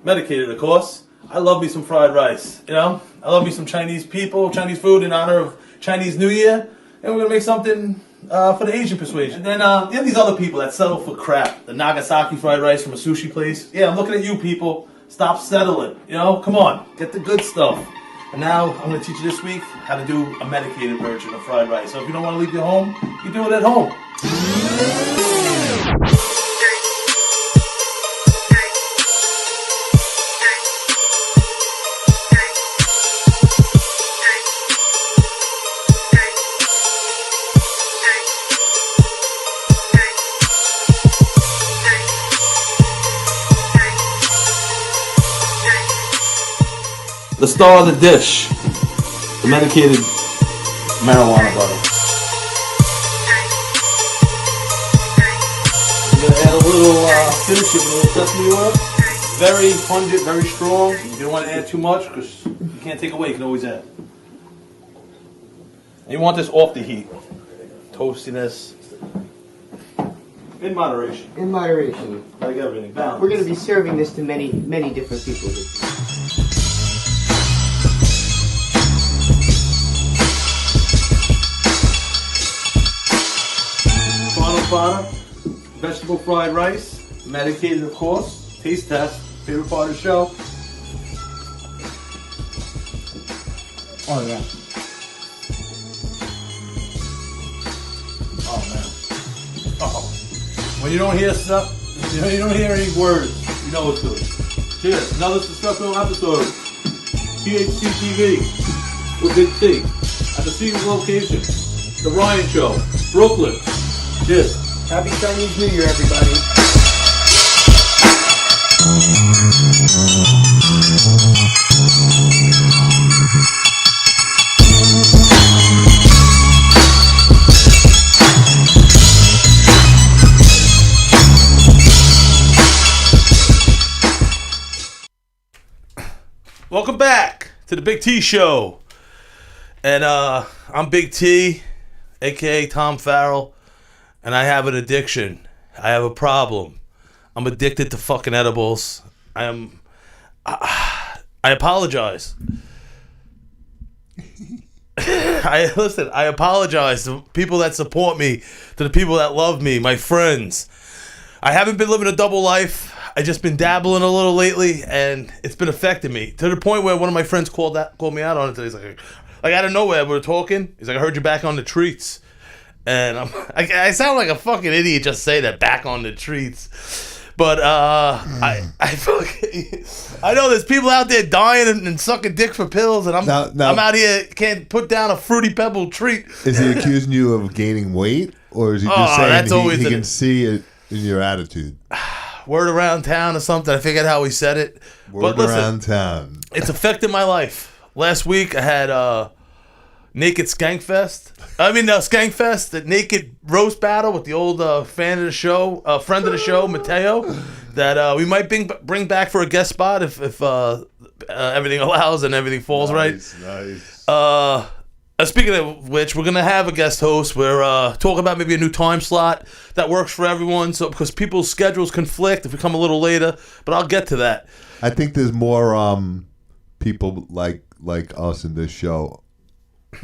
Medicated, of course. I love me some fried rice. You know, I love me some Chinese food in honor of Chinese New Year, and we're gonna make something for the Asian persuasion. And then you have these other people that settle for crap. The Nagasaki fried rice from a sushi place. Yeah, I'm looking at you people. Stop settling. You know, come on, get the good stuff. And now I'm gonna teach you this week how to do a medicated version of fried rice. So if you don't want to leave your home, you do it at home. The star of the dish, the medicated marijuana butter. We're gonna add a little, finish it with a little sesame oil. Very pungent, very strong. You don't want to add too much because you can't take away, you can always add. And you want this off the heat. Toastiness. In moderation. In moderation. Like everything, balance. We're going to be serving this to many, many different people. Butter, vegetable fried rice, medicated of course, taste test, favorite part of the show. Oh yeah. Oh man. Oh. When you don't hear stuff, you don't hear any words, you know it's good. Cheers. Another successful episode. THC TV with Big T at the Seasons location. The Ryan Show, Brooklyn. Cheers. Happy Chinese New Year, everybody. Welcome back to the Big T Show. And I'm Big T, aka Tom Farrell. And I have an addiction. I have a problem. I'm addicted to fucking edibles. I apologize. I apologize to people that support me, to the people that love me, my friends. I haven't been living a double life. I just been dabbling a little lately, and it's been affecting me to the point where one of my friends called me out on it. He's like out of nowhere, we were talking. He's like, I heard you back on the treats. And I sound like a fucking idiot just say that, back on the treats. But I know there's people out there dying and sucking dick for pills, and I'm out here can't put down a Fruity Pebble treat. Is he accusing you of gaining weight, or is he just saying he can see it in your attitude? Word around town or something. I forget how he said it. Word around town. It's affected my life. Last week I had Naked Skankfest. Skankfest, the naked roast battle with the old friend of the show, Mateo, that we might bring back for a guest spot if everything allows and everything falls right. Nice. Speaking of which, we're gonna have a guest host. We're talking about maybe a new time slot that works for everyone. So because people's schedules conflict if we come a little later, but I'll get to that. I think there's more people like us in this show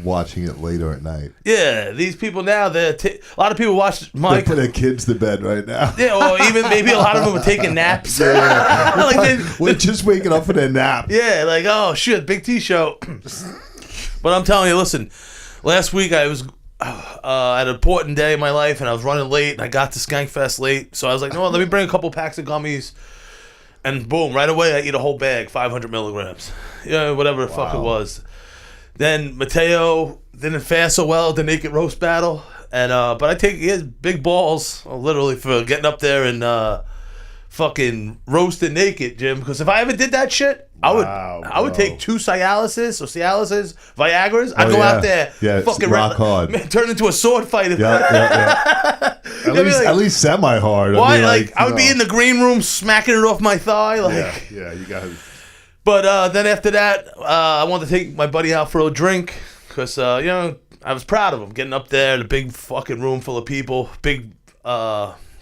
watching it later at night. Yeah, these people now, a lot of people watch Mike. They put their kids to bed right now. Yeah, or even maybe a lot of them are taking naps. Yeah. We're just waking up for their nap. Yeah, like, oh shit, Big T Show. But I'm telling you, listen, last week I was at an important day in my life, and I was running late, and I got to Skankfest late, so I was like, no, let me bring a couple packs of gummies. And boom, right away I eat a whole bag, 500 milligrams. Yeah, whatever the fuck it was. Then Mateo didn't fare so well at the naked roast battle, and but I take his big balls, literally, for getting up there and fucking roasting naked, Jim. Because if I ever did that shit, I would take 2 Cialises, Viagra's. I'd go out there, fucking rock hard, turn into a sword fight. At least semi hard. Why? I would be in the green room smacking it off my thigh. Yeah, you got it. But then after that, I wanted to take my buddy out for a drink because, I was proud of him getting up there, the big fucking room full of people, big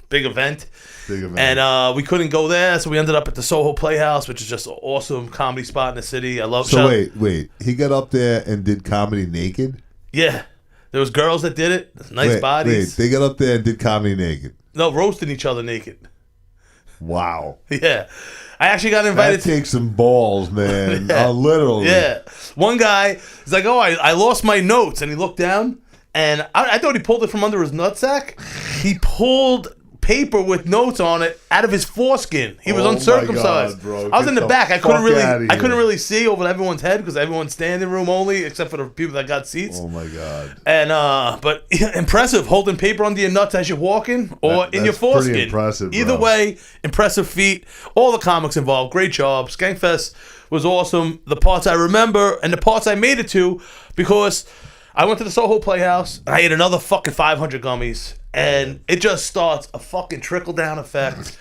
big event. Big event. And we couldn't go there, so we ended up at the Soho Playhouse, which is just an awesome comedy spot in the city. I love. So wait. He got up there and did comedy naked? Yeah, there was girls that did it. Nice bodies. Wait, they got up there and did comedy naked. No, roasting each other naked. Wow. Yeah. I actually got invited. That takes some balls, man. Literally. Yeah. One guy is like, oh, I lost my notes. And he looked down, and I thought he pulled it from under his nutsack. He pulled paper with notes on it out of his foreskin. He was uncircumcised. God, bro. I was in the back. I couldn't Outta really see over everyone's head because everyone's standing room only, except for the people that got seats. Oh my God. And but impressive, holding paper under your nuts as you're walking or in your foreskin. Pretty impressive, bro. Either way, impressive feat. All the comics involved, great job. Skankfest was awesome. The parts I remember and the parts I made it to, because I went to the Soho Playhouse and I ate another fucking 500 gummies, and it just starts a fucking trickle down effect.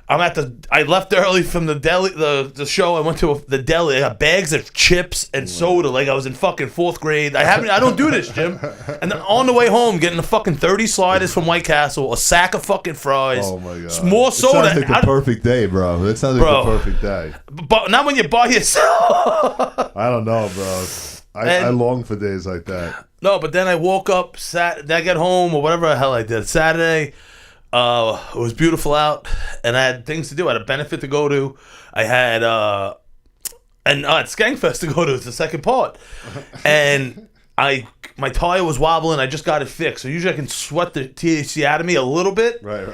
I left early from the deli, the show. I went to the deli. I got bags of chips and soda like I was in fucking 4th grade. I don't do this, Jim. And then on the way home, getting the fucking 30 sliders from White Castle, a sack of fucking fries. Oh my God. More soda. It sounds like the perfect day, bro. That sounds like the perfect day. But not when you're by yourself. I don't know, bro. I long for days like that. No, but then I woke up, I got home or whatever the hell I did. Saturday, it was beautiful out, and I had things to do. I had a benefit to go to. I had at Skankfest to go to. It's the second part, and my tire was wobbling. I just got it fixed. So usually I can sweat the THC out of me a little bit. Right.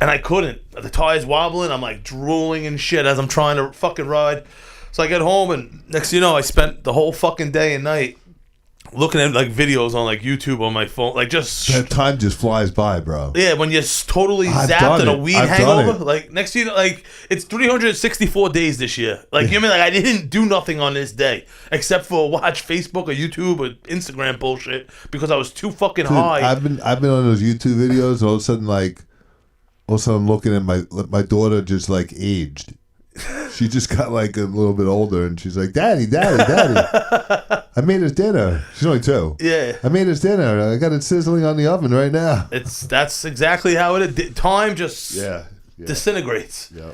And I couldn't. The tire's wobbling. I'm like drooling and shit as I'm trying to fucking ride. So I get home, and next thing you know, I spent the whole fucking day and night looking at like videos on like YouTube on my phone, like just that time just flies by, bro. Yeah, when you're totally zapped in a weed hangover. Like next year, like it's 364 days this year. Like you know, like I didn't do nothing on this day except for watch Facebook or YouTube or Instagram bullshit because I was too fucking high. I've been on those YouTube videos, and all of a sudden I'm looking at my daughter just like aged. She just got like a little bit older, and she's like, Daddy. I made us dinner. She's only 2. Yeah. I made us dinner. I got it sizzling on the oven right now. That's exactly how it is. Time just disintegrates. Yeah.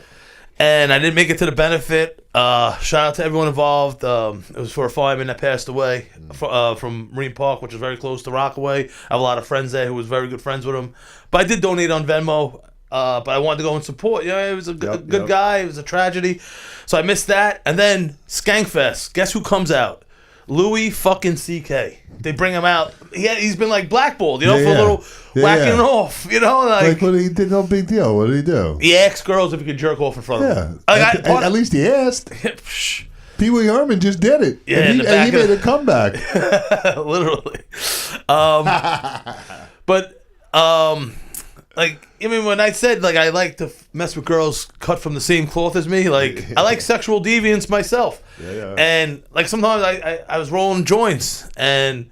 And I didn't make it to the benefit. Shout out to everyone involved. It was for a fireman that passed away from Marine Park, which is very close to Rockaway. I have a lot of friends there who was very good friends with him. But I did donate on Venmo. But I wanted to go and support. You know, it was a good guy. It was a tragedy. So I missed that. And then Skankfest. Guess who comes out? Louis fucking C.K. They bring him out. He's been like blackballed, you know, for a little whacking off, you know, like what he did, no big deal. What did he do? He asked girls if he could jerk off in front of them. At least he asked. Pee Wee Herman just did it. Yeah, and he made a comeback. Literally. Like, I mean, when I said, like, I like to mess with girls cut from the same cloth as me, like, I like sexual deviance myself. Yeah. And, like, sometimes I was rolling joints, and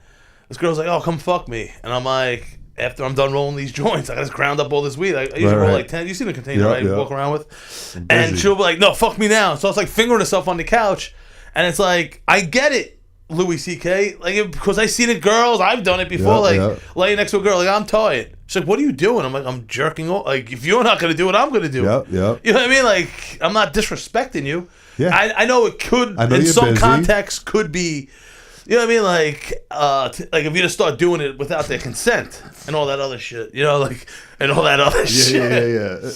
this girl's like, oh, come fuck me. And I'm like, after I'm done rolling these joints, I just ground up all this weed. I usually roll like 10. You see the container, right? You walk around with. And she'll be like, no, fuck me now. So it's like fingering herself on the couch. And it's like, I get it, Louis C.K. Like, because I seen it, girls. I've done it before. Laying next to a girl, like, I'm tired. She's like, what are you doing? I'm like, I'm jerking off. Like, if you're not going to do it, I'm going to do it. You know what I mean? Like, I'm not disrespecting you. Yeah. I know it could, in some context, could be, you know what I mean? Like if you just start doing it without their consent and all that other shit, you know, like, and all that other shit. Yeah.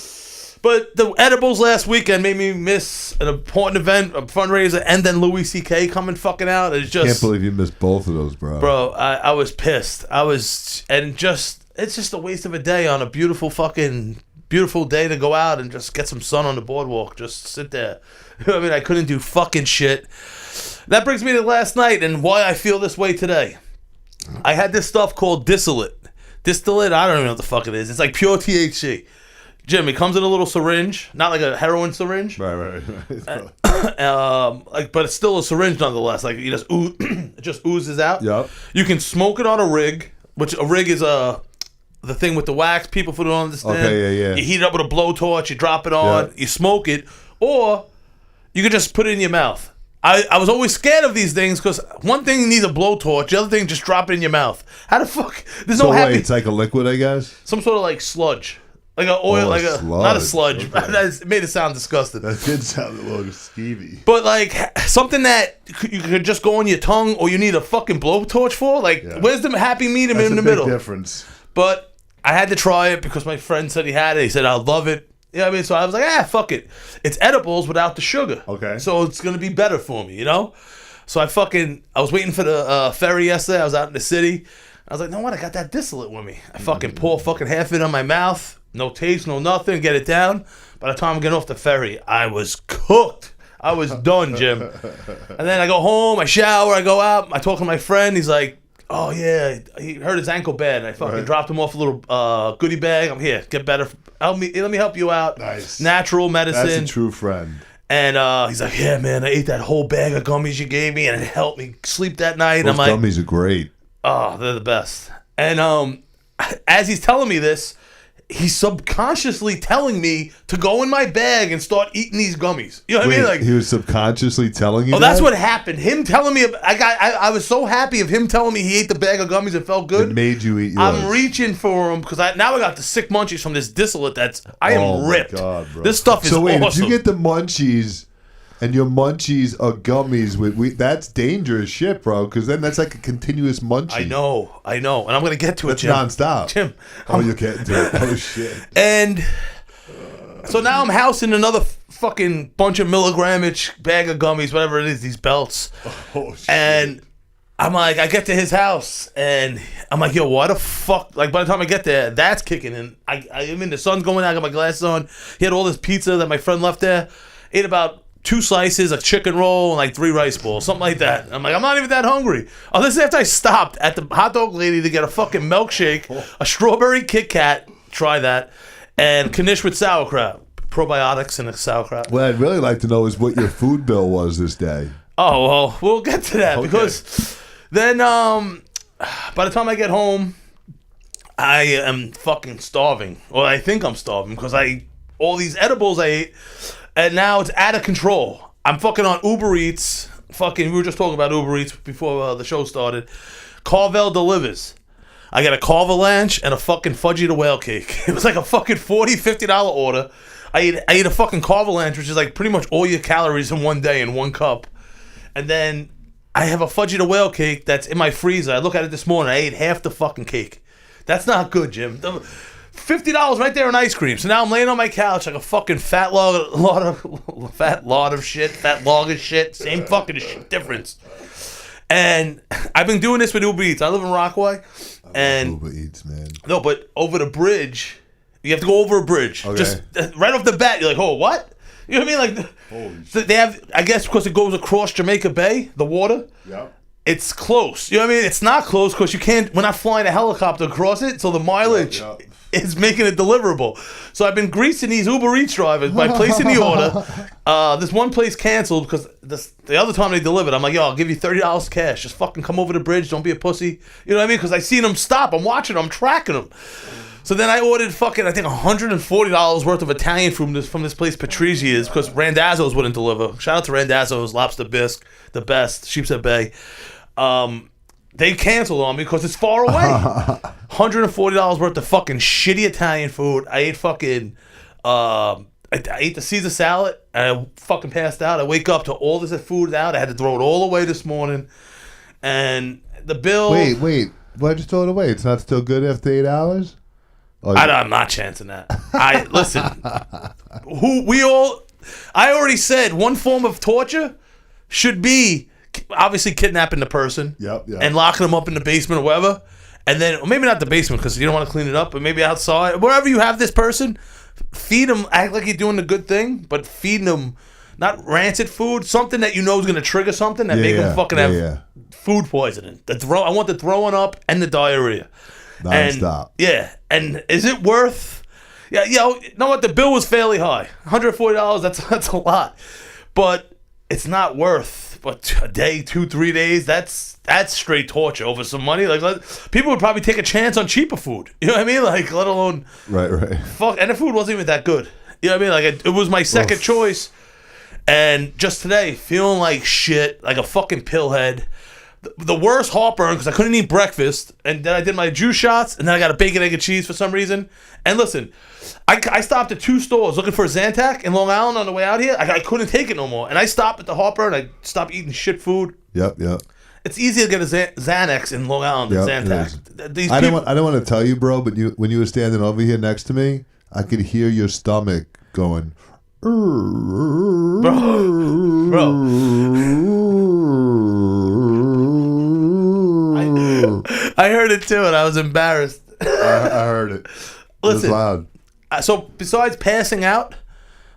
But the edibles last weekend made me miss an important event, a fundraiser, and then Louis C.K. coming fucking out. It's just, can't believe you missed both of those, bro. Bro, I was pissed. It's just a waste of a day on a beautiful day to go out and just get some sun on the boardwalk. Just sit there. You know what I mean? I couldn't do fucking shit. That brings me to last night and why I feel this way today. I had this stuff called distillate. Distillate, I don't even know what the fuck it is. It's like pure THC. Jim, it comes in a little syringe, not like a heroin syringe. Right. But it's still a syringe nonetheless. Like you just it just oozes out. Yep. You can smoke it on a rig, which a rig is the thing with the wax. People who don't understand. Okay, yeah. You heat it up with a blowtorch. You drop it on. You smoke it, or you can just put it in your mouth. I was always scared of these things because one thing needs a blowtorch, the other thing just drop it in your mouth. How the fuck? There's no happy. It's like a liquid, I guess. Some sort of like sludge. like a oil, Oh, like a not a sludge. Okay. It made it sound disgusting. That did sound a little skeevy. But like something that you could just go on your tongue, or you need a fucking blowtorch for. Like, where's the happy medium That's in the a big middle? difference. But I had to try it because my friend said he had it. He said I love it. You know what I mean? So I was like, fuck it. It's edibles without the sugar. Okay. So it's gonna be better for me, you know. So I was waiting for the ferry yesterday. I was out in the city. I was like, no, what? I got that distillate with me. I fucking pour fucking half it on my mouth. No taste, no nothing. Get it down. By the time I'm getting off the ferry, I was cooked. I was done, Jim. And then I go home, I shower, I go out. I talk to my friend. He's like, oh, yeah, he hurt his ankle bad. And I fucking dropped him off a little goodie bag. I'm here. Get better. Let me help you out. Nice. Natural medicine. That's a true friend. And he's like, yeah, man, I ate that whole bag of gummies you gave me, and it helped me sleep that night. Those I'm like, gummies are great. oh, they're the best. And as he's telling me this, he's subconsciously telling me to go in my bag and start eating these gummies. You know what I mean? Like, he was subconsciously telling you. oh, that's what happened. Him telling me, I was so happy of him telling me he ate the bag of gummies and felt good. It made you eat yours. I'm reaching for them because now I got the sick munchies from this distillate. I am ripped. My God, bro. This stuff is so wait, awesome. if you get the munchies and your munchies are gummies that's dangerous shit, bro. Because then that's like a continuous munchie. I know, and I'm gonna get to That's it, Jim. nonstop. Jim, Oh, you're getting to it. Oh shit. and so now I'm housing another fucking bunch of milligrammage bag of gummies, whatever it is, these belts. Oh shit. And I'm like, I get to his house, and I'm like, yo, what the fuck? Like, by the time I get there, that's kicking in. I mean, the sun's going out, I got my glasses on. He had all this pizza that my friend left there. Ate about 2 slices, a chicken roll, and like 3 rice balls, something like that. I'm like, I'm not even that hungry. Oh, this is after I stopped at the hot dog lady to get a fucking milkshake, a strawberry Kit Kat, try that, and Knish with sauerkraut. Probiotics and a sauerkraut. What I'd really like to know is what your food bill was this day. Oh, well, we'll get to that because then by the time I get home, I am fucking starving. Or I think I'm starving because all these edibles I ate, and now it's out of control. I'm fucking on Uber Eats. We were just talking about Uber Eats before the show started. Carvel delivers. I got a Carvalanche and a fucking Fudgy the Whale cake. It was like a fucking $40, $50 order. I ate a fucking Carvalanche, which is like pretty much all your calories in one day in 1 cup. And then I have a Fudgy the Whale cake that's in my freezer. I look at it this morning. I ate half the fucking cake. That's not good, Jim. $50 right there in ice cream. So now I'm laying on my couch like a fucking fat log of shit. Same fucking shit, difference. And I've been doing this with Uber Eats. I live in Rockaway. And Uber Eats, man. no, but over the bridge, you have to go over a bridge. Okay. Just right off the bat, you're like, oh, what? You know what I mean? Like, so they have, I guess, because it goes across Jamaica Bay, the water. Yep. It's close. You know what I mean? It's not close because you can't. We're not flying a helicopter across it, so the mileage is making it deliverable. So I've been greasing these Uber Eats drivers by placing the order. This one place canceled because the other time they delivered, I'm like, yo, I'll give you $30 cash. Just fucking come over the bridge. Don't be a pussy. You know what I mean? Because I seen them stop. I'm watching them. I'm tracking them. So then I ordered fucking, I think, $140 worth of Italian food from this place, Patrizia's, because Randazzo's wouldn't deliver. Shout out to Randazzo's, Lobster Bisque, the best, Sheepshead Bay. They canceled on me because it's far away. $140 worth of fucking shitty Italian food. I ate fucking, I ate the Caesar salad, and I fucking passed out. I wake up to all this food out. I had to throw it all away this morning. And the bill... Wait. Why'd you throw it away? It's not still good after 8 hours? I'm not chancing that. Listen. I already said one form of torture should be obviously kidnapping the person. Yep. And locking them up in the basement or wherever. And then, or maybe not the basement because you don't want to clean it up, but maybe outside. Wherever you have this person, feed them, act like you're doing the good thing, but feeding them not rancid food, something that you know is going to trigger something that make them fucking have food poisoning. I want the throwing up and the diarrhea. Non-stop. And is it worth? Yeah, you know what? The bill was fairly high, $140. That's a lot, but it's not worth. But a day, 2-3 days, that's straight torture over some money. Like people would probably take a chance on cheaper food. You know what I mean? Like let alone right. Fuck, and the food wasn't even that good. You know what I mean? Like it was my second choice, and just today feeling like shit, like a fucking pillhead. the worst heartburn because I couldn't eat breakfast, and then I did my juice shots, and then I got a bacon, egg, and cheese for some reason. And listen, I stopped at 2 stores looking for a Zantac in Long Island on the way out here. I couldn't take it no more, and I stopped at the heartburn. I stopped eating shit food. Yep. It's easier to get a Xanax in Long Island than Zantac. I don't want to tell you, bro, but when you were standing over here next to me, I could hear your stomach going. Bro. I heard it too, and I was embarrassed. I heard it. Listen, it was loud. So besides passing out,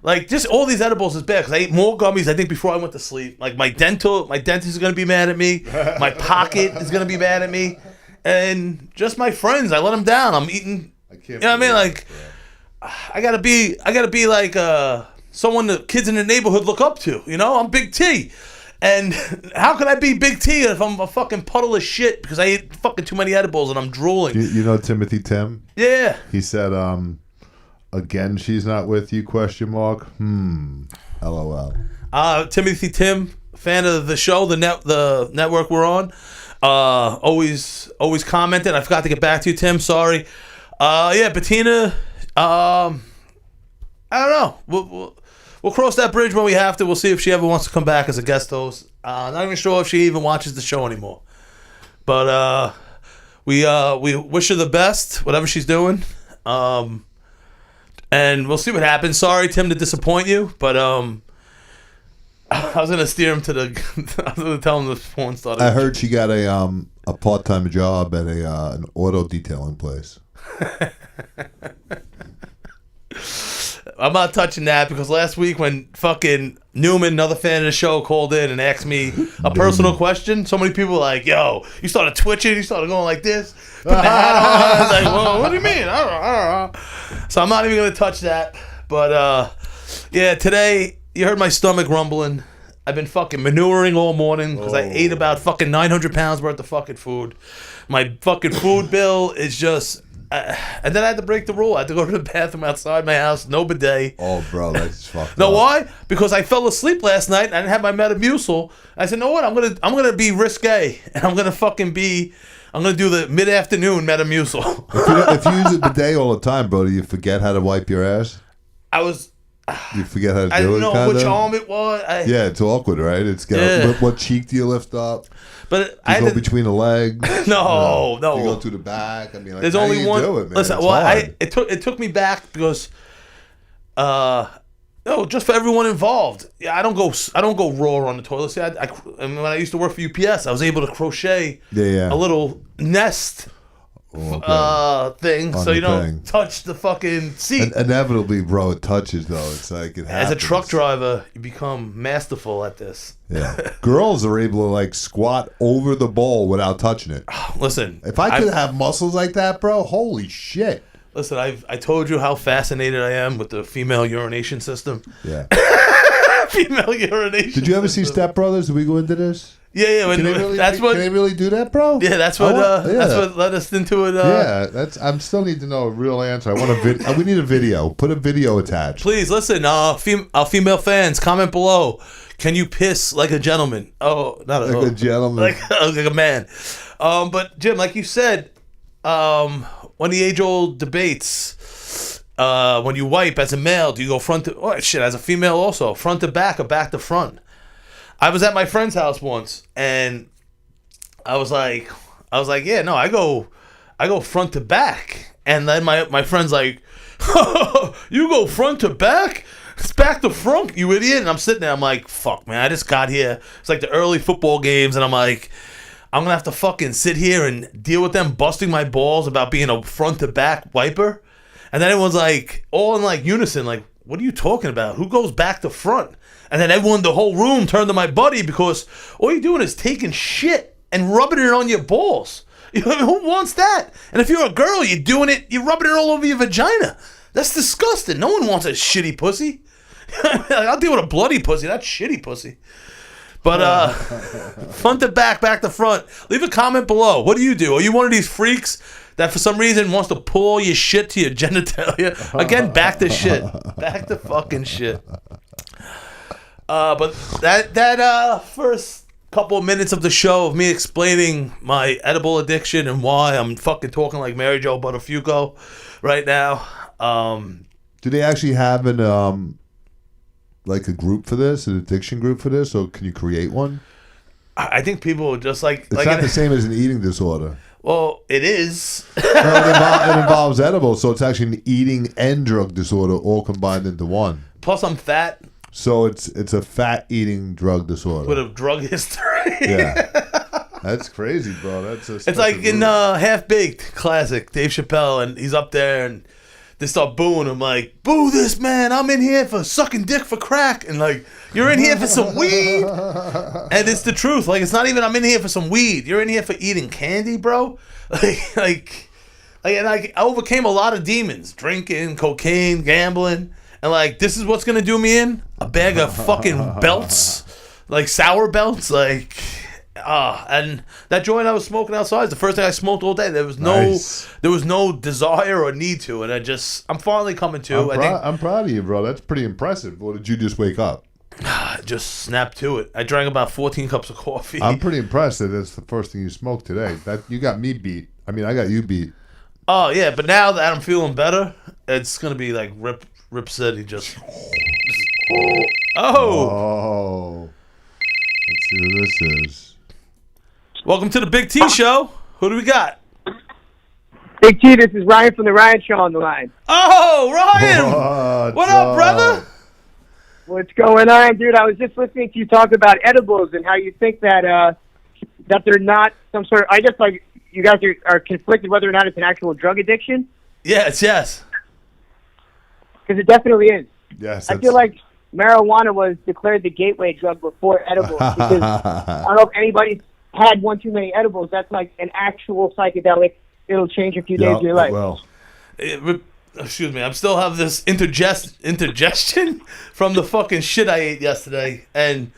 like just all these edibles is bad because I ate more gummies. I think before I went to sleep. Like my dentist is gonna be mad at me. My pocket is gonna be mad at me, and just my friends. I let them down. I'm eating. You know what I mean? Like I gotta be like someone the kids in the neighborhood look up to. You know, I'm Big T. And how can I be Big T if I'm a fucking puddle of shit because I ate fucking too many edibles and I'm drooling? You know Timothy Tim? Yeah. He said, again, she's not with you, ? LOL. Timothy Tim, fan of the show, the network we're on. Always commented. I forgot to get back to you, Tim. Sorry. Yeah, Bettina, I don't know. We'll cross that bridge when we have to. We'll see if she ever wants to come back as a guest host. Not even sure if she even watches the show anymore. But we wish her the best, whatever she's doing. And we'll see what happens. Sorry, Tim, to disappoint you, but I was gonna steer him to I was gonna tell him the porn started. I heard she got a part-time job at an auto detailing place. I'm not touching that because last week when fucking Newman, another fan of the show, called in and asked me a personal question, so many people were like, yo, you started twitching, you started going like this, put the hat on. I was like, well, what do you mean? I don't know. So I'm not even going to touch that. But, yeah, today, you heard my stomach rumbling. I've been fucking manuring all morning because I ate about fucking 900 pounds worth of fucking food. My fucking food bill is just... and then I had to break the rule. I had to go to the bathroom outside my house, no bidet. Oh, bro, that's fucked up. Know why? Because I fell asleep last night and I didn't have my Metamucil. I said, know what? I'm gonna be risque and I'm gonna do the mid-afternoon Metamucil. If you use a bidet all the time, bro, do you forget how to wipe your ass? You forget how to do it? I didn't know which arm it was. Yeah, it's awkward, right? What cheek do you lift up? But I go between the legs. No. You go through the back. I mean, like, there's how only do you one. do it, man? Listen, It's hard. it took me back because, just for everyone involved. Yeah, I don't go raw on the toilet. See, and when I used to work for UPS, I was able to crochet a little nest. Thing, so you don't touch the fucking seat. Inevitably, bro, it touches though. It's like it happens. As a truck driver, you become masterful at this. Yeah, girls are able to like squat over the bowl without touching it. Listen, if I could have muscles like that, bro, holy shit. Listen, I told you how fascinated I am with the female urination system. Yeah, female urination. Did you ever see Step Brothers? Did we go into this? Yeah. Can they really do that, bro? Yeah, that's what led us into it. I still need to know a real answer. I want a we need a video. Put a video attached. Please listen. Our female fans, comment below. Can you piss like a gentleman? Oh, not like a gentleman, like a man. But Jim, like you said, one of the age-old debates. When you wipe as a male, do you go front to? Oh shit, as a female also, front to back or back to front? I was at my friend's house once, and I was like, yeah, no, I go front to back, and then my friend's like, you go front to back? It's back to front, you idiot! And I'm sitting there, I'm like, fuck, man, I just got here. It's like the early football games, and I'm like, I'm gonna have to fucking sit here and deal with them busting my balls about being a front to back wiper, and then everyone's like, all in like unison, like, what are you talking about? Who goes back to front? And then everyone, the whole room turned to my buddy because all you're doing is taking shit and rubbing it on your balls. You know, who wants that? And if you're a girl, you're doing it, you're rubbing it all over your vagina. That's disgusting. No one wants a shitty pussy. I'll deal with a bloody pussy, not shitty pussy. But front to back, back to front. Leave a comment below. What do you do? Are you one of these freaks that for some reason wants to pull all your shit to your genitalia? Again, back to shit. Back to fucking shit. But that first couple of minutes of the show of me explaining my edible addiction and why I'm fucking talking like Mary Jo Buttafuoco right now. Do they actually have an like a group for this, an addiction group for this, or can you create one? I think people are just like... It's not the same as an eating disorder. Well, it is. Well, it involves edibles, so it's actually an eating and drug disorder all combined into one. Plus, I'm fat. So it's a fat eating drug disorder With a drug history. Yeah, that's crazy, bro. That's it's like in Half Baked classic, Dave Chappelle, and he's up there and they start booing him like, "Boo this man! I'm in here for sucking dick for crack," and like, "You're in here for some weed," and it's the truth. Like, it's not even I'm in here for some weed. You're in here for eating candy, bro. And I overcame a lot of demons: drinking, cocaine, gambling. And, like, this is what's going to do me in? A bag of fucking belts. Like, sour belts. Like, and that joint I was smoking outside is the first thing I smoked all day. There was no desire or need to. And I'm finally coming to. I'm proud of you, bro. That's pretty impressive. Or did you just wake up? I just snapped to it. I drank about 14 cups of coffee. I'm pretty impressed that that's the first thing you smoked today. That you got me beat. I mean, I got you beat. Oh, yeah. But now that I'm feeling better, it's going to be like Rip City just. Oh. Let's see who this is. Welcome to the Big T Show. Who do we got? Big T, this is Ryan from the Ryan Show on the line. Oh, Ryan! What up, brother? What's going on, dude? I was just listening to you talk about edibles and how you think that that they're not some sort of. I just like you guys are conflicted whether or not it's an actual drug addiction. Yes. Because it definitely is. Yes. I feel like marijuana was declared the gateway drug before edibles. Because I don't know if anybody's had one too many edibles. That's like an actual psychedelic. It'll change a few days of your life. Well, Excuse me. I still have this indigestion from the fucking shit I ate yesterday. And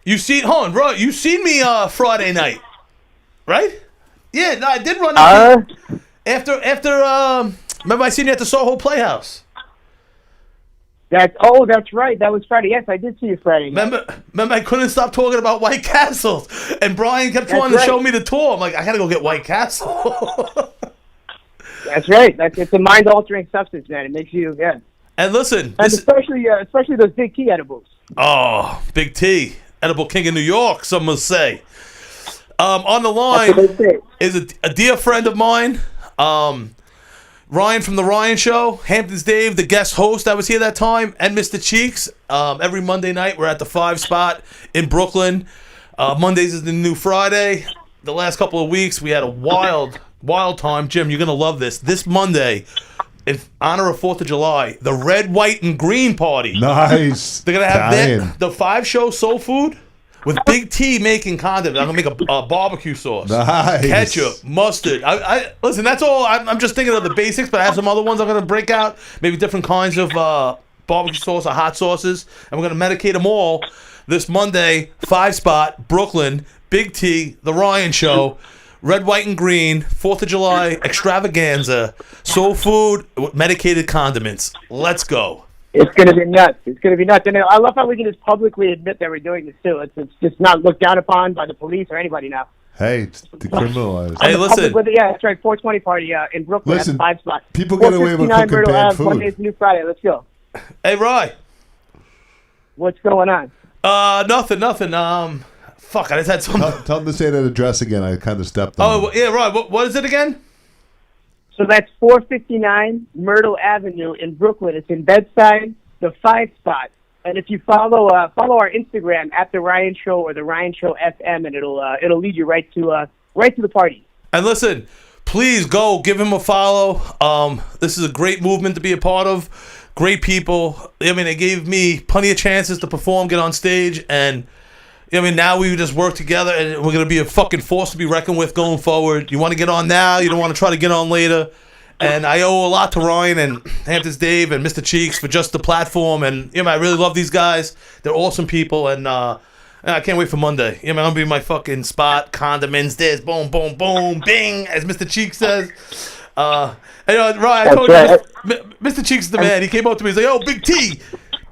you seen me Friday night, right? Yeah, no, I did run after. Remember I seen you at the Soho Playhouse. That's right. That was Friday. Yes, I did see you Friday. Remember I couldn't stop talking about White Castles, and Brian kept wanting to show me the tour. I'm like, I gotta go get White Castle. That's right. It's a mind-altering substance, man. It makes you, yeah. And listen, especially those Big T edibles. Oh, Big T, edible king of New York, some will say. On the line is a dear friend of mine. Ryan from The Ryan Show, Hamptons Dave, the guest host. I was here that time, and Mr. Cheeks. Every Monday night, we're at the 5 spot in Brooklyn. Mondays is the new Friday. The last couple of weeks, we had a wild time. Jim, you're going to love this. This Monday, in honor of 4th of July, the Red, White, and Green Party. Nice. They're going to have the 5-show soul food with Big T making condiments. I'm going to make a barbecue sauce. Nice. Ketchup, mustard. I listen, that's all. I'm just thinking of the basics, but I have some other ones I'm going to break out. Maybe different kinds of barbecue sauce or hot sauces. And we're going to medicate them all this Monday, 5 spot, Brooklyn, Big T, The Ryan Show, Red, White, and Green, 4th of July extravaganza, soul food with medicated condiments. Let's go. It's going to be nuts. And I love how we can just publicly admit that we're doing this, too. It's just not looked down upon by the police or anybody now. Hey, it's decriminalized. Hey, listen. Yeah, that's right. 420 party in Brooklyn. Listen, at 5 spot. People get away with cooking Myrtle bad Ave, food. Monday's New Friday. Let's go. Hey, Rye. What's going on? Nothing. Fuck, I just had some. Tell them to say that address again. I kind of stepped on. Oh, yeah, Rye. What is it again? So that's 459 Myrtle Avenue in Brooklyn. It's in Bedside, the 5 spot. And if you follow our Instagram at The Ryan Show or The Ryan Show FM, and it'll lead you right to the party. And listen, please go give him a follow. This is a great movement to be a part of. Great people. I mean, they gave me plenty of chances to perform, get on stage, and I mean, now we just work together, and we're going to be a fucking force to be reckoned with going forward. You want to get on now, you don't want to try to get on later. And I owe a lot to Ryan and Hamptons Dave and Mr. Cheeks for just the platform. And I really love these guys. They're awesome people, and I can't wait for Monday. I'm going to be in my fucking spot, condiments, this, boom, boom, boom, bing, as Mr. Cheeks says. Ryan, I told you, Mr. Cheeks is the man. He came up to me. He's like, "Oh, Big T,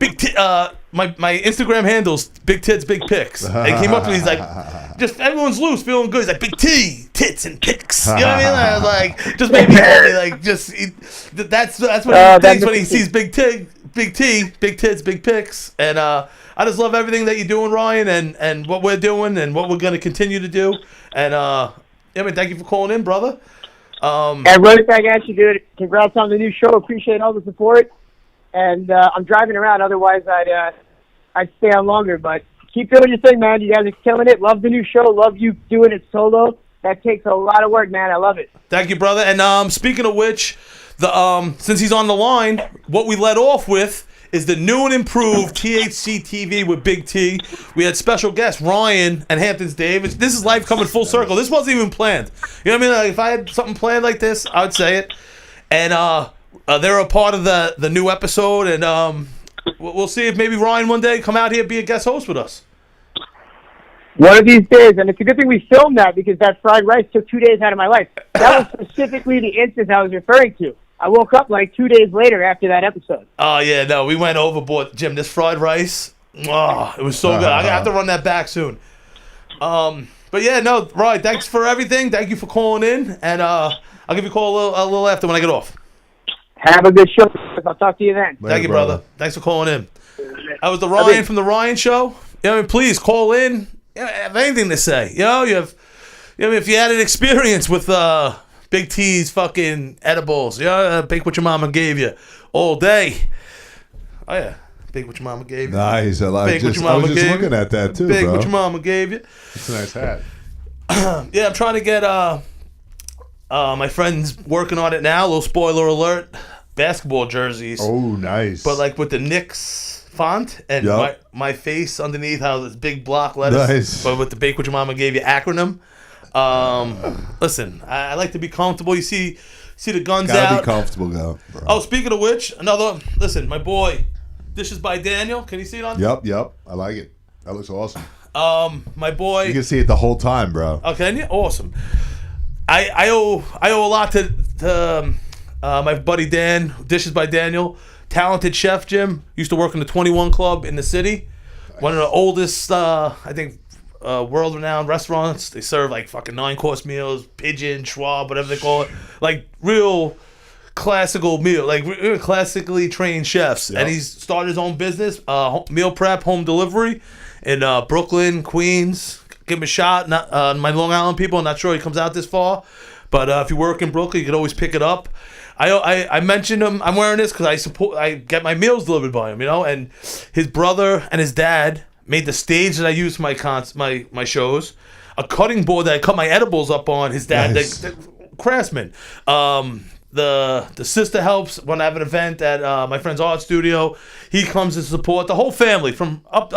my Instagram handle's Big Tits, Big Pics. And he came up to me, he's like, just everyone's loose, feeling good. He's like, Big T, tits and pics. You know what I mean? I was like, just made me happy. Like, that's what he thinks when he sees Big T, Big Tits, Big Pics. And I just love everything that you're doing, Ryan, and what we're doing and what we're going to continue to do. And thank you for calling in, brother. And right back at you, dude. Congrats on the new show. Appreciate all the support. And I'm driving around. Otherwise, I'd stay on longer. But keep doing your thing, man. You guys are killing it. Love the new show. Love you doing it solo. That takes a lot of work, man. I love it. Thank you, brother. And speaking of which, since he's on the line, what we led off with is the new and improved THC TV with Big T. We had special guests, Ryan and Hamptons Dave. This is life coming full circle. This wasn't even planned. You know what I mean? Like, if I had something planned like this, I would say it. And they're a part of the new episode. And we'll see if maybe Ryan one day come out here and be a guest host with us. One of these days. And it's a good thing we filmed that because that fried rice took 2 days out of my life. That was specifically the instance I was referring to. I woke up like 2 days later after that episode. Oh, yeah, no, we went overboard. Jim, this fried rice, it was so good. I have to run that back soon. But yeah, no, Ryan, thanks for everything. Thank you for calling in. And I'll give you a call a little after when I get off. Have a good show. I'll talk to you then. Thank you, brother. Thanks for calling in. That was the Ryan from the Ryan Show. You know, please call in. Have anything to say. If you had an experience with Big T's fucking edibles. Bake what your mama gave you all day. Oh, yeah. Bake what your mama gave you. Nice. I was just looking at that, too, Bake what your mama gave you. It's a nice hat. Yeah, I'm trying to get my friend's working on it now. A little spoiler alert. Basketball jerseys. Oh, nice. But, like, with the Knicks font and my face underneath, how this big block letters. Nice. But with the Bake what your mama gave you acronym. Listen, I like to be comfortable. You see the guns Gotta out. Gotta be comfortable, bro. Oh, speaking of which, listen, my boy, Dishes by Daniel. Can you see it on? Yep. I like it. That looks awesome. My boy. You can see it the whole time, bro. Oh, can you? Awesome. I owe a lot to my buddy Dan, Dishes by Daniel. Talented chef, Jim. Used to work in the 21 Club in the city. Nice. One of the oldest, I think, world-renowned restaurants. They serve like fucking 9-course meals, pigeon, schwab, whatever they call it. Like real classical meal, like real classically trained chefs. Yep. And he's started his own business, meal prep, home delivery in Brooklyn, Queens. Give him a shot. Not my Long Island people. I'm not sure he comes out this far, but if you work in Brooklyn, you can always pick it up. I mentioned him. I'm wearing this because I get my meals delivered by him, and his brother and his dad made the stage that I use for my shows, a cutting board that I cut my edibles up on. His dad, nice. the craftsman. The sister helps when I have an event at my friend's art studio. He comes to support the whole family from up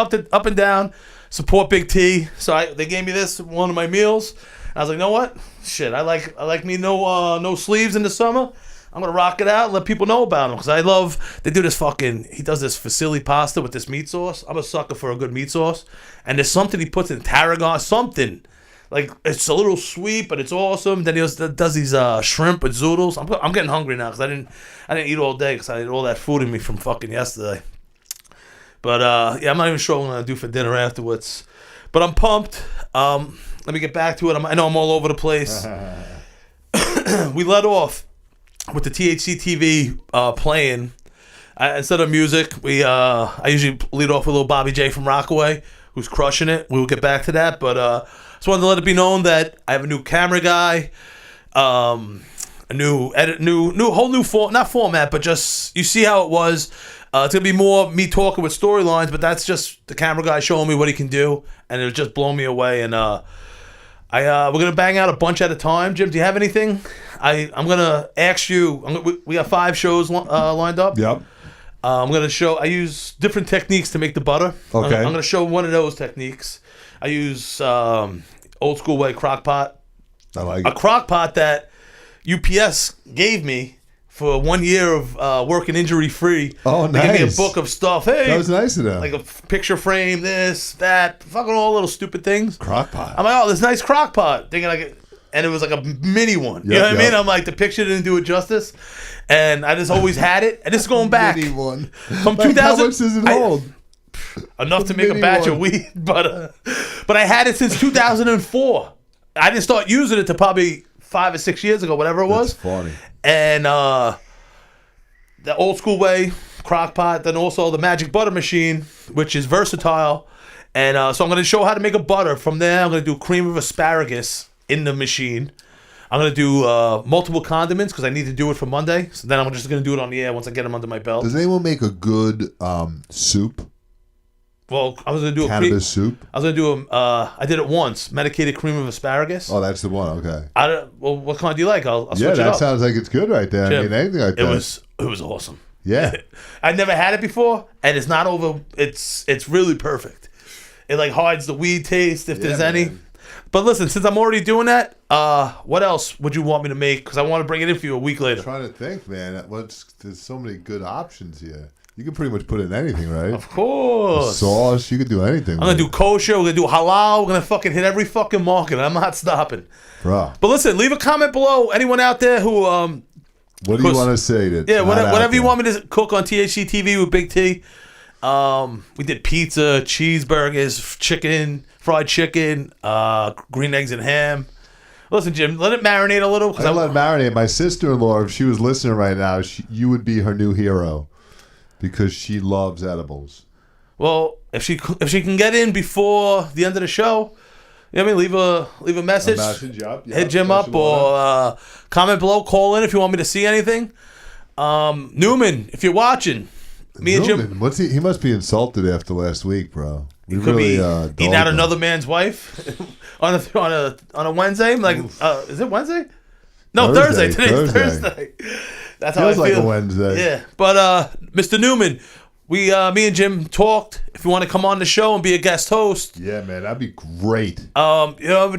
and down. Support Big T. So they gave me this one of my meals. I was like, you know what? Shit, I like me no sleeves in the summer. I'm gonna rock it out and let people know about him because I love. They do this he does this fusilli pasta with this meat sauce. I'm a sucker for a good meat sauce, and there's something he puts in tarragon, something like it's a little sweet, but it's awesome. Then he does these shrimp with zoodles. I'm getting hungry now because I didn't eat all day because I had all that food in me from fucking yesterday. But I'm not even sure what I'm gonna do for dinner afterwards. But I'm pumped. Let me get back to it. I know I'm all over the place. We let off with the THC TV playing. Instead of music, I usually lead off with a little Bobby J from Rockaway, who's crushing it. We'll get back to that, but just wanted to let it be known that I have a new camera guy, a new edit, whole new not format, but just you see how it was. It's gonna be more me talking with storylines, but that's just the camera guy showing me what he can do, and it just blown me away. And we're gonna bang out a bunch at a time. Jim, do you have anything? I'm gonna ask you. We got 5 shows lined up. Yep. I'm gonna show. I use different techniques to make the butter. Okay. I'm gonna show one of those techniques. I use old school way crock pot. I like it. A crock pot that UPS gave me for 1 year of working injury free. Oh, nice. They gave me a book of stuff. Hey, that was nice of them. Like a picture frame, this, that, fucking all little stupid things. Crock pot. I'm like, oh, this nice crock pot. Thinking like and it was like a mini one. You Yep, know what I mean? yep. I'm like, the picture didn't do it justice, and I just always had it. And this is going back Mini one. from Like, 2000. how much does it hold? Enough to make a mini batch of one. weed, but I had it since 2004. I didn't start using it to probably 5 or 6 years ago, whatever it was. That's funny. And the old school way, crock pot, then also the magic butter machine, which is versatile. And so I'm going to show how to make a butter. From there, I'm going to do cream of asparagus in the machine. I'm going to do multiple condiments because I need to do it for Monday. So then I'm just going to do it on the air once I get them under my belt. Does anyone make a good soup? Well, I was going to do Cannabis soup? I was going to do I did it once, medicated cream of asparagus. Oh, that's the one. Okay. Well, what kind do you like? I'll switch Yeah, it that up. sounds like it's good right there. I Jim, mean, anything like that. It was awesome. Yeah. I never had it before, and it's not over. It's really perfect. It like hides the weed taste if there's any. man. But listen, since I'm already doing that, what else would you want me to make? Because I want to bring it in for you a week later. I'm trying to think, man. There's so many good options here. You can pretty much put in anything, right? Of course. Sauce, you could do anything. I'm gonna do kosher. We're gonna do halal. We're gonna fucking hit every fucking market. I'm not stopping. Bro, But listen, leave a comment below. Anyone out there who what do you course. want to say? That Yeah, whatever you want me to cook on THC TV with Big T. We did pizza, cheeseburgers, chicken, fried chicken, green eggs and ham. Listen, Jim, let it marinate a little. I let marinate. My sister-in-law, if she was listening right now, you would be her new hero because she loves edibles. Well, if she can get in before the end of the show, you know what I mean? Leave a message. Yep, Hit Jim up or comment below. Call in if you want me to see anything. Newman, if you're watching, me and Jim. Newman, what's he must be insulted after last week, bro. We Could be eating dogged out him. another man's wife on a Wednesday. Like, is it Wednesday? No, Thursday. Today's Thursday. That's how Feels I like feel. a Wednesday. Yeah, but Mr. Newman, me and Jim talked. If you want to come on the show and be a guest host, Yeah, man, that'd be great.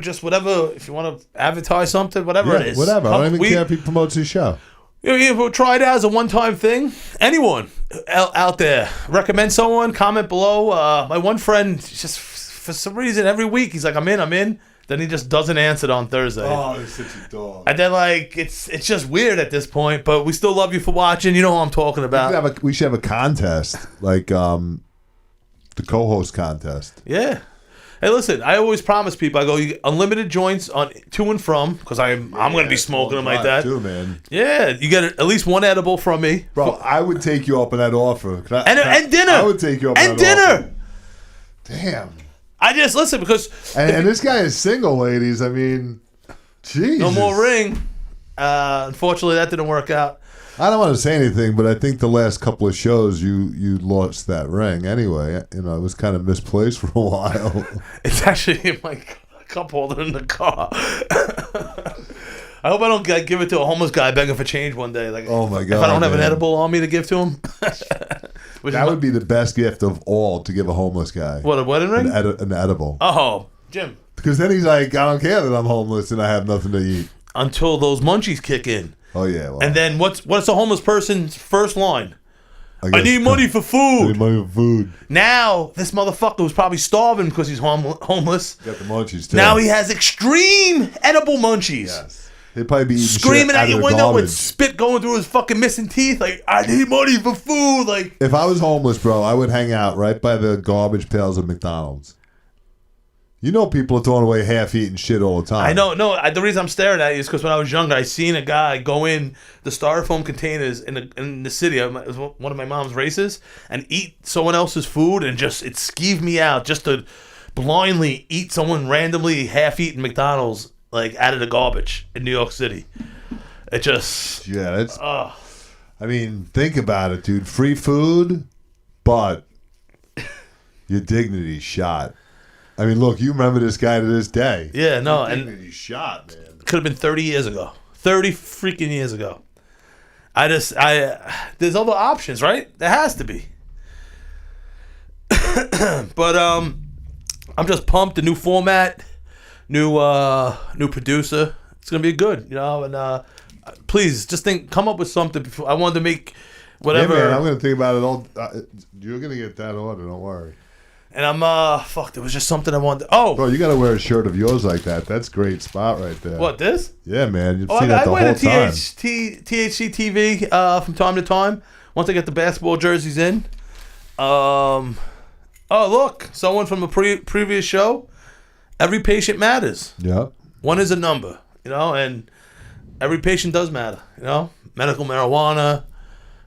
just whatever. If you want to advertise something, whatever it is, whatever. I don't even We- care if he promotes his show. We'll try it out as a one-time thing. Anyone out there, recommend someone, comment below. My one friend, just for some reason, every week he's like, I'm in. Then he just doesn't answer on Thursday. Oh, he's such a dog. And then, like, it's just weird at this point, but we still love you for watching. You know what I'm talking about. We should have a contest, like the co-host contest. Yeah. Hey, listen, I always promise people, I go, you get unlimited joints on to and from, because I'm going to be smoking them like that. too, man. Yeah, you get at least one edible from me. Bro, I would take you up on that offer. And dinner. I would take you up on And that dinner. offer. Damn. I just, listen, because And this guy is single, ladies. I mean, Jesus. no more ring. Unfortunately, that didn't work out. I don't want to say anything, but I think the last couple of shows you lost that ring anyway. You know, it was kind of misplaced for a while. It's actually in my cup holder in the car. I hope I don't give it to a homeless guy begging for change one day. Like, Oh, my if God, I don't have an man. edible on me to give to him. Which That is would be the best gift of all to give a homeless guy. what, a wedding ring? An edible. Oh, Jim. Because then he's like, I don't care that I'm homeless and I have nothing to eat. Until those munchies kick in. Oh, yeah. Well, And then what's a homeless person's first line? I guess- need money for I food. need money for food. Now, this motherfucker was probably starving because he's homeless. Got the munchies, too. Now he has extreme edible munchies. Yes. He'd probably be eating Screaming shit at out your of the window with garbage. spit going through his fucking missing teeth. Like, I need money for food. Like, If I was homeless, bro, I would hang out right by the garbage pails at McDonald's. You know people are throwing away half-eaten shit all the time. I know. No, the reason I'm staring at you is because when I was younger, I seen a guy go in the styrofoam containers in the city. It was one of my mom's races, and eat someone else's food, and just it skeeved me out just to blindly eat someone randomly half-eaten McDonald's like out of the garbage in New York City. It just Yeah, that's... I mean, think about it, dude. Free food, but your dignity's shot. I mean, look, you remember this guy to this day. yeah, no, Your and dignity's shot, man. could have been 30 years ago. 30 freaking years ago. There's other options, right? There has to be. But I'm just pumped. The new format, new producer. It's gonna be good, you know. And please, just come up with something. Before I wanted to make whatever. Yeah, man, I'm going to think about it all. You're going to get that order, don't worry. And I'm fuck. There was just something I wanted. Oh, Bro, you got to wear a shirt of yours like that. That's a great spot right there. what this? Yeah, man. You've Oh, seen that I the wear whole the time. THC TV from time to time. Once I get the basketball jerseys in. Oh, look. Someone from a previous show. Every patient matters. Yep. One is a number, and every patient does matter, Medical marijuana,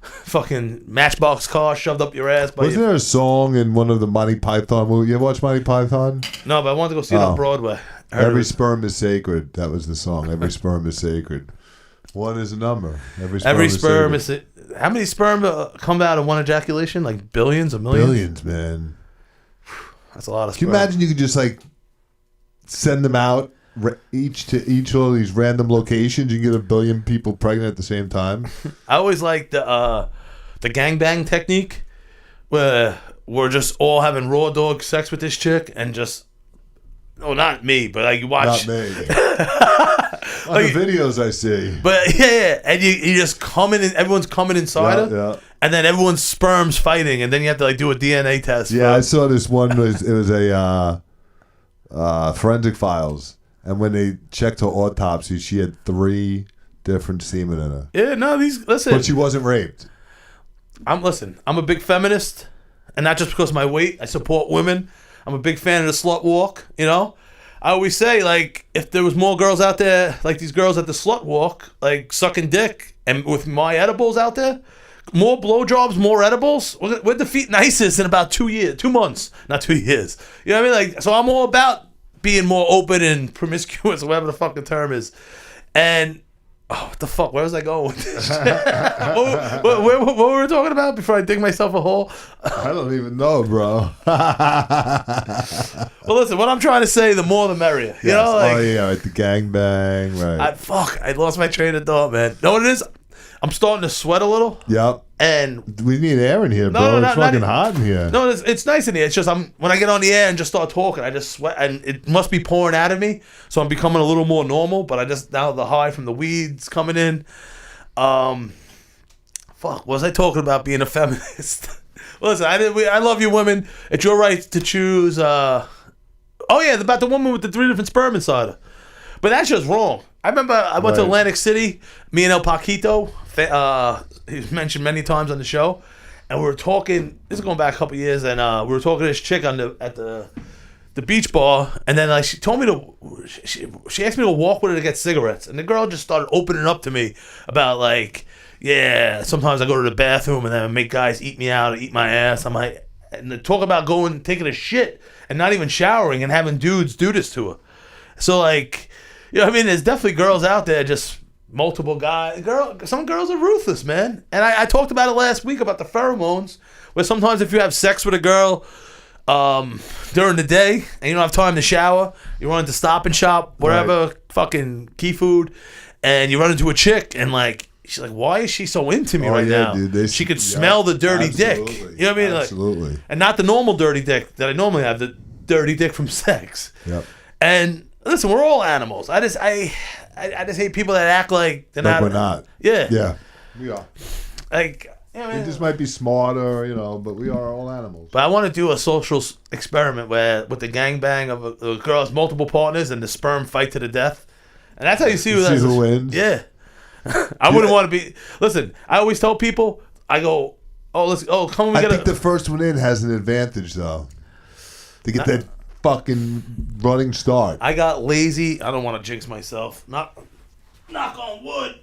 fucking matchbox car shoved up your ass. Wasn't there a song in one of the Monty Python movies? You ever watch Monty Python? No, but I wanted to go see it on Broadway. I heard it Every was- sperm is sacred. That was the song. Every sperm is sacred. One is a number. Every Every sperm sacred. is. How many sperm come out in one ejaculation? Like billions or millions? Billions, man. That's a lot of Can sperm. you imagine you could just like send them out each to each of these random locations? You can get 1 billion people pregnant at the same time. I always like the gangbang technique, where we're just all having raw dog sex with this chick and just. Oh, not me, but like you watch. Not me. On the videos I see. But yeah, and you just coming in. Everyone's coming inside Yeah, her, yeah. and then everyone's sperm's fighting, and then you have to like do a DNA test. Yeah, I saw this one. It was a Forensic Files, and when they checked her autopsy, she had 3 different semen in her, Yeah, no, listen. but she wasn't raped. I'm a big feminist, and not just because of my weight. I support women. I'm a big fan of the slut walk. I always say, like, if there was more girls out there like these girls at the slut walk, like sucking dick, and with my edibles out there, more blowjobs, more edibles, we're defeating ISIS in about 2 months, not 2 years. You know what I mean? Like, so I'm all about being more open and promiscuous, or whatever the fuck the term is. And what the fuck? Where was I going with this shit? what were we talking about before I dig myself a hole? I don't even know, bro. Well, listen, what I'm trying to say, the more the merrier. You know, like, oh yeah, right, the gangbang, right? I lost my train of thought, man. Know what it is? I'm starting to sweat a little, Yep. and We need air in here, bro. no, It's not fucking even- hot in here. no, it's nice in here. It's just when I get on the air and just start talking, I just sweat, and it must be pouring out of me. So I'm becoming a little more normal. But now the high from the weeds coming in. Fuck, was I talking about being a feminist? Listen, I love you, women. It's your right to choose. Oh yeah, about the woman with the 3 different sperm inside her. But that's just wrong. I remember I went to Right. Atlantic City. Me and El Paquito, he's mentioned many times on the show, and we were talking. This is going back a couple years, and we were talking to this chick at the beach bar, and then like she told me she asked me to walk with her to get cigarettes, and the girl just started opening up to me about like, yeah, sometimes I go to the bathroom and then I make guys eat me out or eat my ass. I'm like, and they talk about taking a shit and not even showering and having dudes do this to her. So like, you know what I mean? There's definitely girls out there, just multiple guys. Some girls are ruthless, man. And I talked about it last week about the pheromones, where sometimes if you have sex with a girl during the day and you don't have time to shower, you run into Stop and Shop, whatever, fucking Key Food, and you run into a chick and like, she's like, why is she so into me right now? Dude, she could smell the dirty dick. You know what I mean? Like, Absolutely. and not the normal dirty dick that I normally have, the dirty dick from sex. Yep. And listen, we're all animals. I just hate people that act like they're Like not. we're not. Yeah. Yeah. We are. Like, you know, We just might be smarter, but we are all animals. but I want to do a social experiment with the gangbang of a girl has multiple partners and the sperm fight to the death, and that's how you see who wins. Yeah. I wouldn't want to be. Listen, I always tell people, I go, come we I get think the first one in has an advantage, though. To get that fucking running start. I got lazy. I don't want to jinx myself. Knock on wood.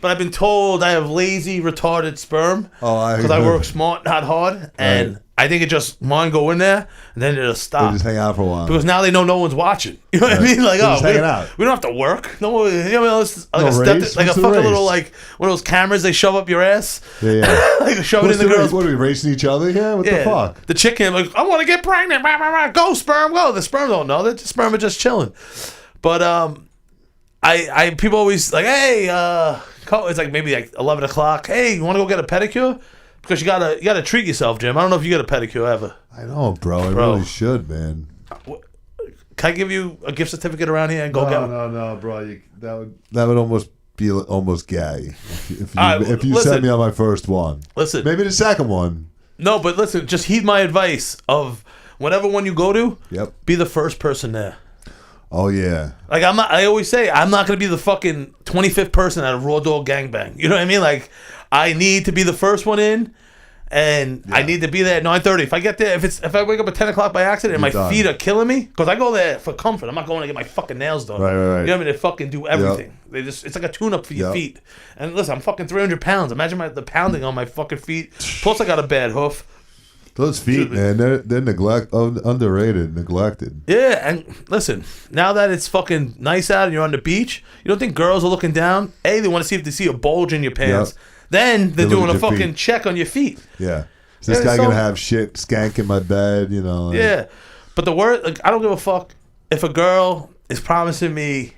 But I've been told I have lazy, retarded sperm. Oh, because I work smart, not hard, and Right. I think mine go in there, and then it'll They stop. just hang out for a while. Because now they know no one's watching. You know what I Right. mean? Like, They're just we hanging don't, out. we don't have to work. No, it's like No a step, race? like a What's the fucking race? little like one of those cameras they shove up your ass, Yeah. like shove it What's in the the race? girl's. What are we racing each other here? What the fuck? The chicken, like, I want to get pregnant. Rah, rah, rah. Go sperm, go. The sperm don't know. The sperm are just chilling. But I people always like, hey, it's like maybe like 11 o'clock. Hey, you want to go get a pedicure? Because you gotta treat yourself, Jim. I don't know if you get a pedicure ever. I know, bro. I Bro. really should, man. Can I give you a gift certificate around here and go get one? No, bro. That would almost be almost gay if you, All right, if you listen. sent me on my first one. Listen, Maybe the second one. no, but listen, just heed my advice of whatever one you go to, Yep. be the first person there. Oh yeah. Like I always say, I'm not gonna be the fucking 25th person at a Raw Dog gangbang. You know what I mean? Like, I need to be the first one in, and I need to be there at 9:30. If I get there, if I wake up at 10 o'clock by accident and my done. feet are killing me, because I go there for comfort. I'm not going to get my fucking nails done. Right. You know what I mean? They fucking do everything. It's like a tune-up for your feet. And listen, I'm fucking 300 pounds. Imagine the pounding on my fucking feet. Plus, I got a bad hoof. Those feet, man, they're underrated, neglected. Yeah, and listen, now that it's fucking nice out and you're on the beach, you don't think girls are looking down? A, they want to see if they see a bulge in your pants. Yep. Then they're They look doing at a your fucking feet. check on your feet. Yeah. Is this Yeah, guy so- gonna have shit skank in my bed? You know. Like, Yeah, but the word, like, I don't give a fuck if a girl is promising me,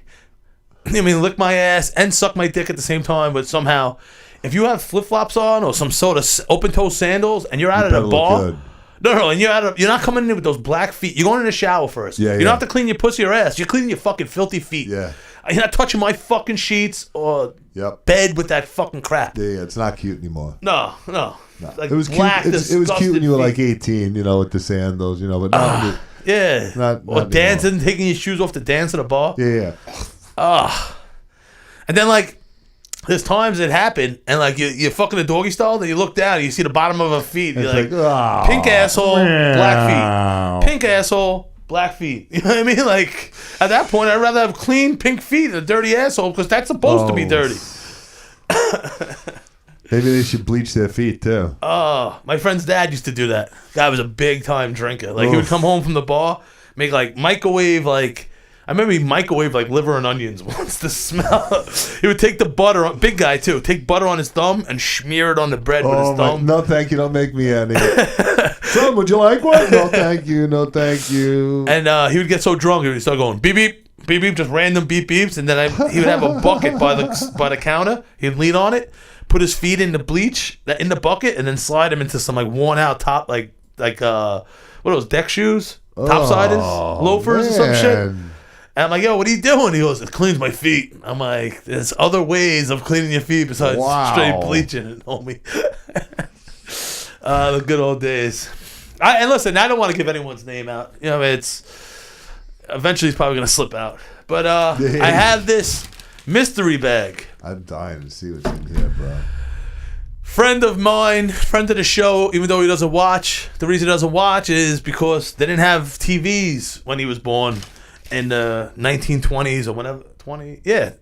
lick my ass and suck my dick at the same time, but somehow, if you have flip flops on or some sort of open toe sandals and you're out at better a look bar, good. no, and you're not coming in with those black feet. You're going in the shower first. Yeah, you yeah. don't have to clean your pussy or ass. You're cleaning your fucking filthy feet. Yeah. You're not touching my fucking sheets or Yep. bed with that fucking crap. Yeah, it's not cute anymore. No. Like, it was cute. black, It was cute when disgusted you were feet. like 18, with the sandals, but now, Yeah. Not or anymore. dancing, taking your shoes off to dance at a bar. yeah. And then, like, there's times it happened, and, like, you're fucking a doggy style, then you look down, and you see the bottom of her feet. You're It's like, "Oh, pink asshole, black meow." feet. Pink asshole, black feet. You know what I mean? Like, at that point, I'd rather have clean pink feet than a dirty asshole, because that's supposed to be Oh. dirty. Maybe they should bleach their feet too. My friend's dad used to do that. Guy was a big time drinker. Like, he would Oof. come home from the bar, make, like, microwave, like, I remember he microwaved, like, liver and onions once. The smell. He would take the butter, big guy too, take butter on his thumb and smear it on the bread with his thumb. No, thank you. Don't make me any. Son, would you like one? No, thank you. No, thank you. And he would get so drunk, he would start going beep beep, beep beep, just random beep beeps, and then he would have a bucket by the counter. He'd lean on it, put his feet in the bleach in the bucket, and then slide him into some like worn out top like what are those, deck shoes, topsiders, loafers or some shit. Man. And I'm like, yo, what are you doing? He goes, it cleans my feet. I'm like, there's other ways of cleaning your feet besides Wow. straight bleaching it, homie. The good old days. And listen, I don't want to give anyone's name out. It's eventually it's probably gonna slip out. But I have this mystery bag. I'm dying to see what's in here, bro. Friend of mine, friend of the show, even though he doesn't watch. The reason he doesn't watch is because they didn't have TVs when he was born in the 1920s or whatever. 20, yeah.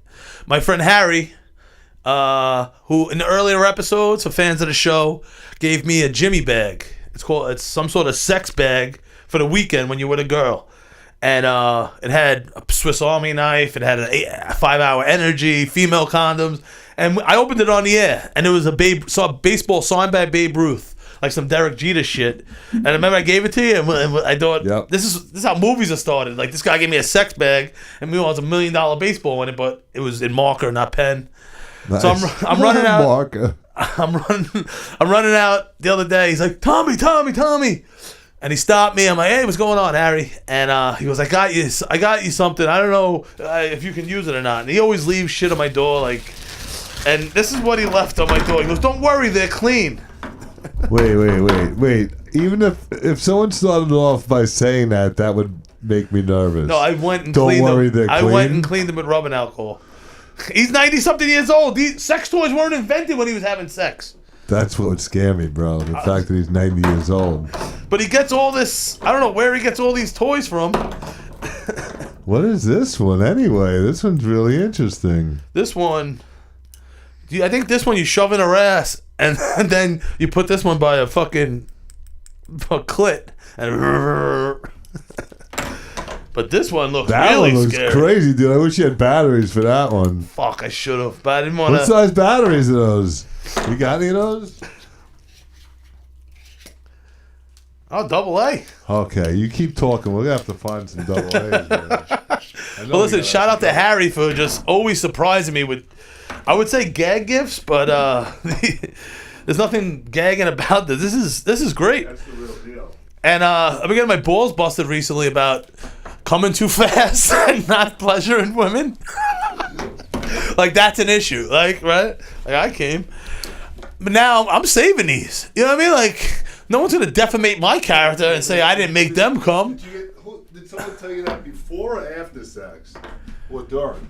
My friend Harry, who in the earlier episodes, for fans of the show, gave me a Jimmy bag. It's some sort of sex bag for the weekend when you're with a girl. And it had a Swiss Army knife. It had a 5-hour energy, female condoms. And I opened it on the air, and it was a baseball signed by Babe Ruth, like some Derek Jeter shit. And I remember I gave it to you, and I thought, Yep. this is how movies are started. Like, this guy gave me a sex bag, and meanwhile, it was $1 million baseball in it, but it was in marker, not pen. Nice. So I'm running out. Marker. I'm running out the other day. He's like, Tommy. And he stopped me. I'm like, hey, what's going on, Harry? And he goes, I got you something. I don't know if you can use it or not. And he always leaves shit on my door, like. And this is what he left on my door. He goes, don't worry, they're clean. Wait. Even if someone started off by saying that would make me nervous. No, I went and Don't cleaned worry, them. they're I went clean? and cleaned them with rubbing alcohol. He's 90-something years old. These sex toys weren't invented when he was having sex. That's what would scare me, bro. The fact that he's 90 years old. But he gets all this. I don't know where he gets all these toys from. What is this one anyway? This one's really interesting. This one, I think this one you shove in her ass, and then you put this one by a fucking clit, and but this one looks That really one looks scary. crazy, dude. I wish you had batteries for that one. Fuck, I should have, but I didn't want What to. size batteries are those? You got any of those? Oh, AA. Okay, you keep talking. We're gonna have to find some double A's. Well, listen, shout out to Harry for just always surprising me with, I would say, gag gifts, but there's nothing gagging about this. This is great. That's the real deal. And I've been getting my balls busted recently about coming too fast and not pleasuring women. Like, that's an issue. Like, right? Like, I came. But now I'm saving these. You know what I mean? Like, No one's gonna defamate my character and say I didn't make them come. Did someone tell you that before or after sex? Or during?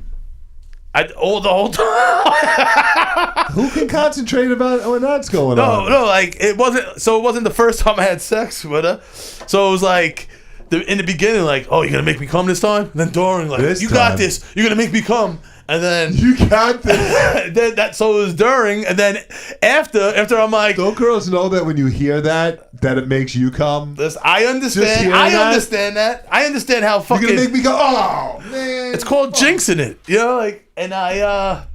The whole time. Who can concentrate about when that's going on? No, like it wasn't. So it wasn't the first time I had sex with her. So it was like in the beginning, like, oh, you're gonna make me come this time. And then during, like, This you got time. this. You're gonna make me come. And then You got this. then that. So it was during, and then after I'm like, Don't girls know that when you hear that it makes you come? this, I Just understand. hearing I that? understand that. I understand how You're fucking. gonna make me go, oh man. It's called jinxing it, you know, like, and I,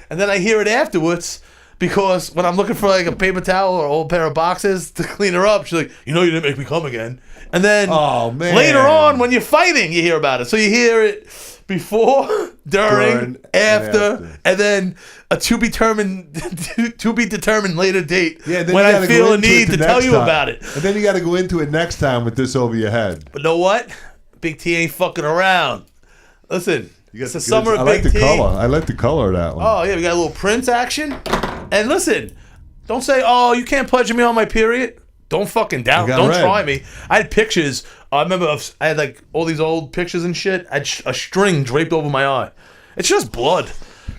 and then I hear it afterwards because when I'm looking for like a paper towel or an old pair of boxes to clean her up, she's like, you know, you didn't make me come again. And then Oh, man. later on, when you're fighting, you hear about it. So you hear it before, during, after, and then a to be determined later date Yeah, then when you I gotta feel go a into need it to the tell next you time. about it. And then you got to go into it next time with this over your head. But know what? Big T ain't fucking around. Listen, You got it's the good- summer of I like Big the T. color. I like the color of that one. Oh yeah, we got a little Prince action. And listen, don't say, "Oh, you can't pleasure me on my period." Don't fucking doubt. got Don't red. try me. I had pictures. I remember I had like all these old pictures and shit. I had a string draped over my eye. It's just blood.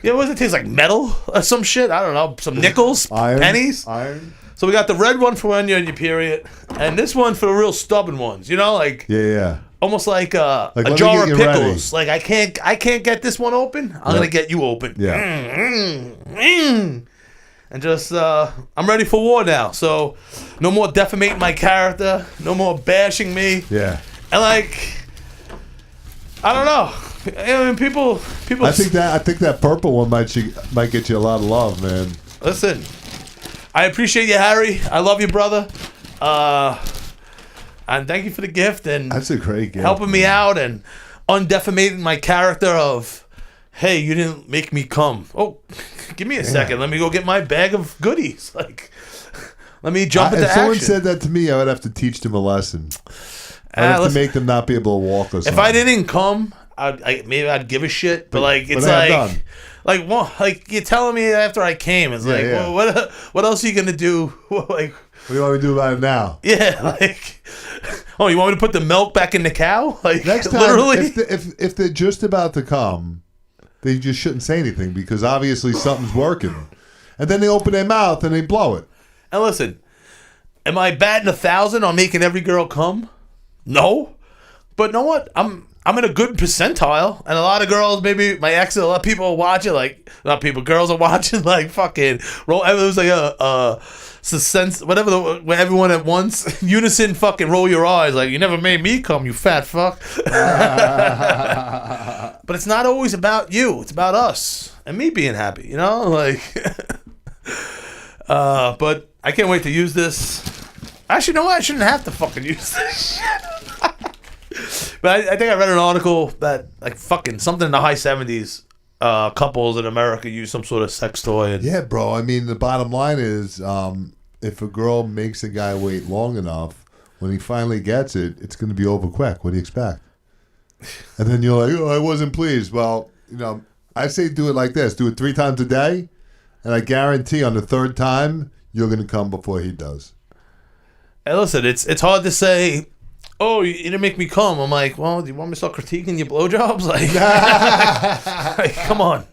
You know what does it taste like? Metal or some shit? I don't know. Some nickels, Iron. pennies. Iron. So we got the red one for when you're in your period, and this one for the real stubborn ones. You know, like Yeah. almost like a let me jar get of you pickles. Like I can't get this one open. I'm gonna get you open. Yeah. And just I'm ready for war now. So no more defamating my character. No more bashing me. Yeah. And like I don't know. I mean, people. I think that purple one might get you a lot of love, man. Listen, I appreciate you, Harry. I love you, brother. And thank you for the gift and That's a great gift. helping me out and undefamating my character of, hey, you didn't make me come. Oh, give me a second. Let me go get my bag of goodies. Like, let me jump into If someone action. said that to me, I would have to teach them a lesson. I'd have to listen, make them not be able to walk or something. if I didn't come, maybe I'd give a shit. But like, it's I have like, done. like, well, like you're telling me after I came. It's like, yeah. well, what else are you gonna do? Like, What do you want me to do about it now? yeah, like, oh, you want me to put the milk back in the cow? Like, Next time, literally. if they're just about to come, they just shouldn't say anything because obviously something's working. And then they open their mouth and they blow it. And listen, am I batting 1,000 on making every girl come? No, but know what? I'm in a good percentile, and a lot of girls, maybe my ex, a lot of people are watching. Like, not people, girls are watching. Like, fucking roll. It was like a sense, whatever. When everyone at once, unison, fucking roll your eyes. Like, you never made me come, you fat fuck. But it's not always about you. It's about us and me being happy. You know, like. But I can't wait to use this. Actually, no, I shouldn't have to fucking use this shit. But I think I read an article that like fucking something in the high 70s, couples in America use some sort of sex toy. And Yeah, bro. I mean, the bottom line is if a girl makes a guy wait long enough, when he finally gets it, it's going to be over quick. What do you expect? And then you're like, oh, I wasn't pleased. Well, you know, I say do it like this. Do it 3 times a day, and I guarantee on the 3rd time, you're going to come before he does. Hey, listen, it's hard to say, oh, you didn't make me come. I'm like, well, do you want me to start critiquing your blowjobs? Like, like, come on.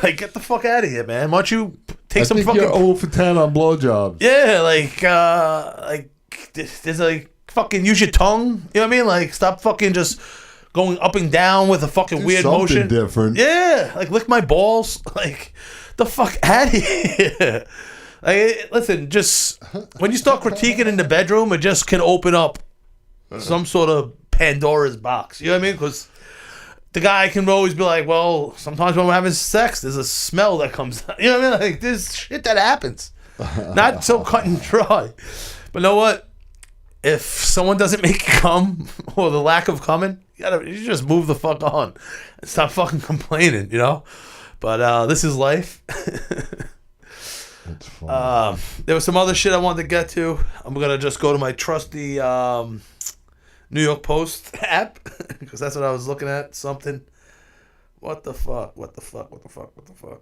Like, get the fuck out of here, man. Why don't you take I some think fucking... you're 0 for 10 on blowjobs. Yeah, like, there's like, fucking use your tongue. You know what I mean? Like, stop fucking just going up and down with a fucking Do weird something motion. different. Yeah, like, lick my balls. Like, the fuck out of here. Like, listen, just when you start critiquing in the bedroom, it just can open up some sort of Pandora's box. You know what I mean? Because the guy can always be like, well, sometimes when we're having sex, there's a smell that comes out. You know what I mean? Like, there's shit that happens. Not so cut and dry. But you know what? If someone doesn't make you come, or the lack of coming, you just move the fuck on and stop fucking complaining, you know? But this is life. That's fun. There was some other shit I wanted to get to. I'm gonna just go to my trusty New York Post app because that's what I was looking at. Something. What the fuck? What the fuck? What the fuck? What the fuck?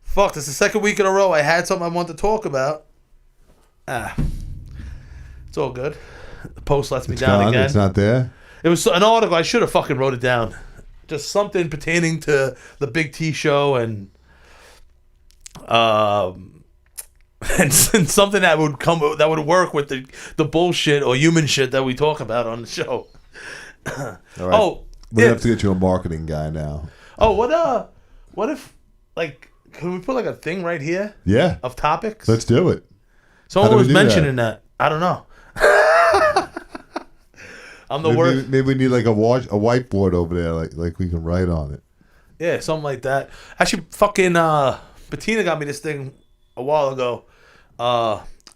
Fuck! This is the second week in a row I had something I wanted to talk about, It's all good. The post lets me It's down gone. again. It's not there. It was an article. I should have fucking wrote it down. Just something pertaining to the Big T show and and something that would work with the bullshit or human shit that we talk about on the show. All right. Oh, We're yeah. gonna have to get you a marketing guy now. Oh, what if like can we put like a thing right here Yeah. of topics? Let's do it. Someone how do we was do mentioning that. I don't know. I'm the worst. Maybe we need like a whiteboard over there, like we can write on it. Yeah, something like that. Actually, fucking Bettina got me this thing a while ago.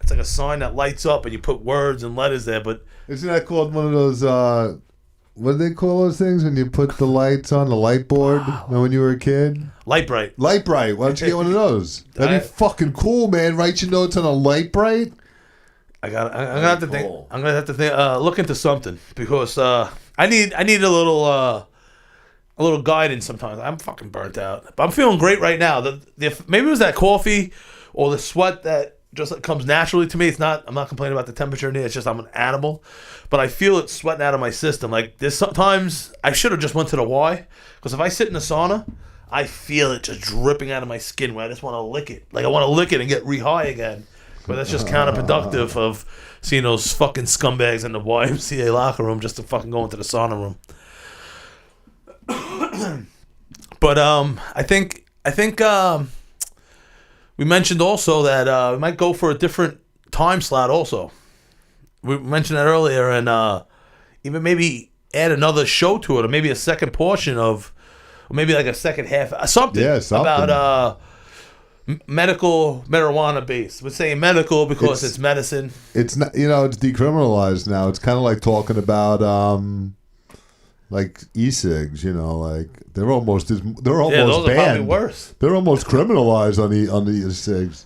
It's like a sign that lights up and you put words and letters there. But Isn't that called one of those? What do they call those things when you put the lights on the light board? When you were a kid, Light Bright. Light Bright. Why don't you get one of those? That'd be fucking cool, man. Write your notes on a Light Bright. I'm gonna have to think. I'm gonna have to think. Look into something because I need a little guidance sometimes. I'm fucking burnt out, but I'm feeling great right now. Maybe it was that coffee or the sweat that just comes naturally to me. It's not. I'm not complaining about the temperature in here. It's just I'm an animal, but I feel it sweating out of my system. Like there's sometimes I should have just went to the Y because if I sit in the sauna, I feel it just dripping out of my skin where I just want to lick it. Like I want to lick it and get re-high again. But that's just counterproductive of seeing those fucking scumbags in the YMCA locker room just to fucking go into the sauna room. But I think we mentioned also that we might go for a different time slot also. We mentioned that earlier, and even maybe add another show to it, or maybe a second portion of, or maybe like a second half, something, about medical marijuana base. We're saying medical because it's medicine. It's not, it's decriminalized now. It's kind of like talking about like e-cigs. Like they're almost Those banned. are probably worse. They're almost criminalized on the e-cigs.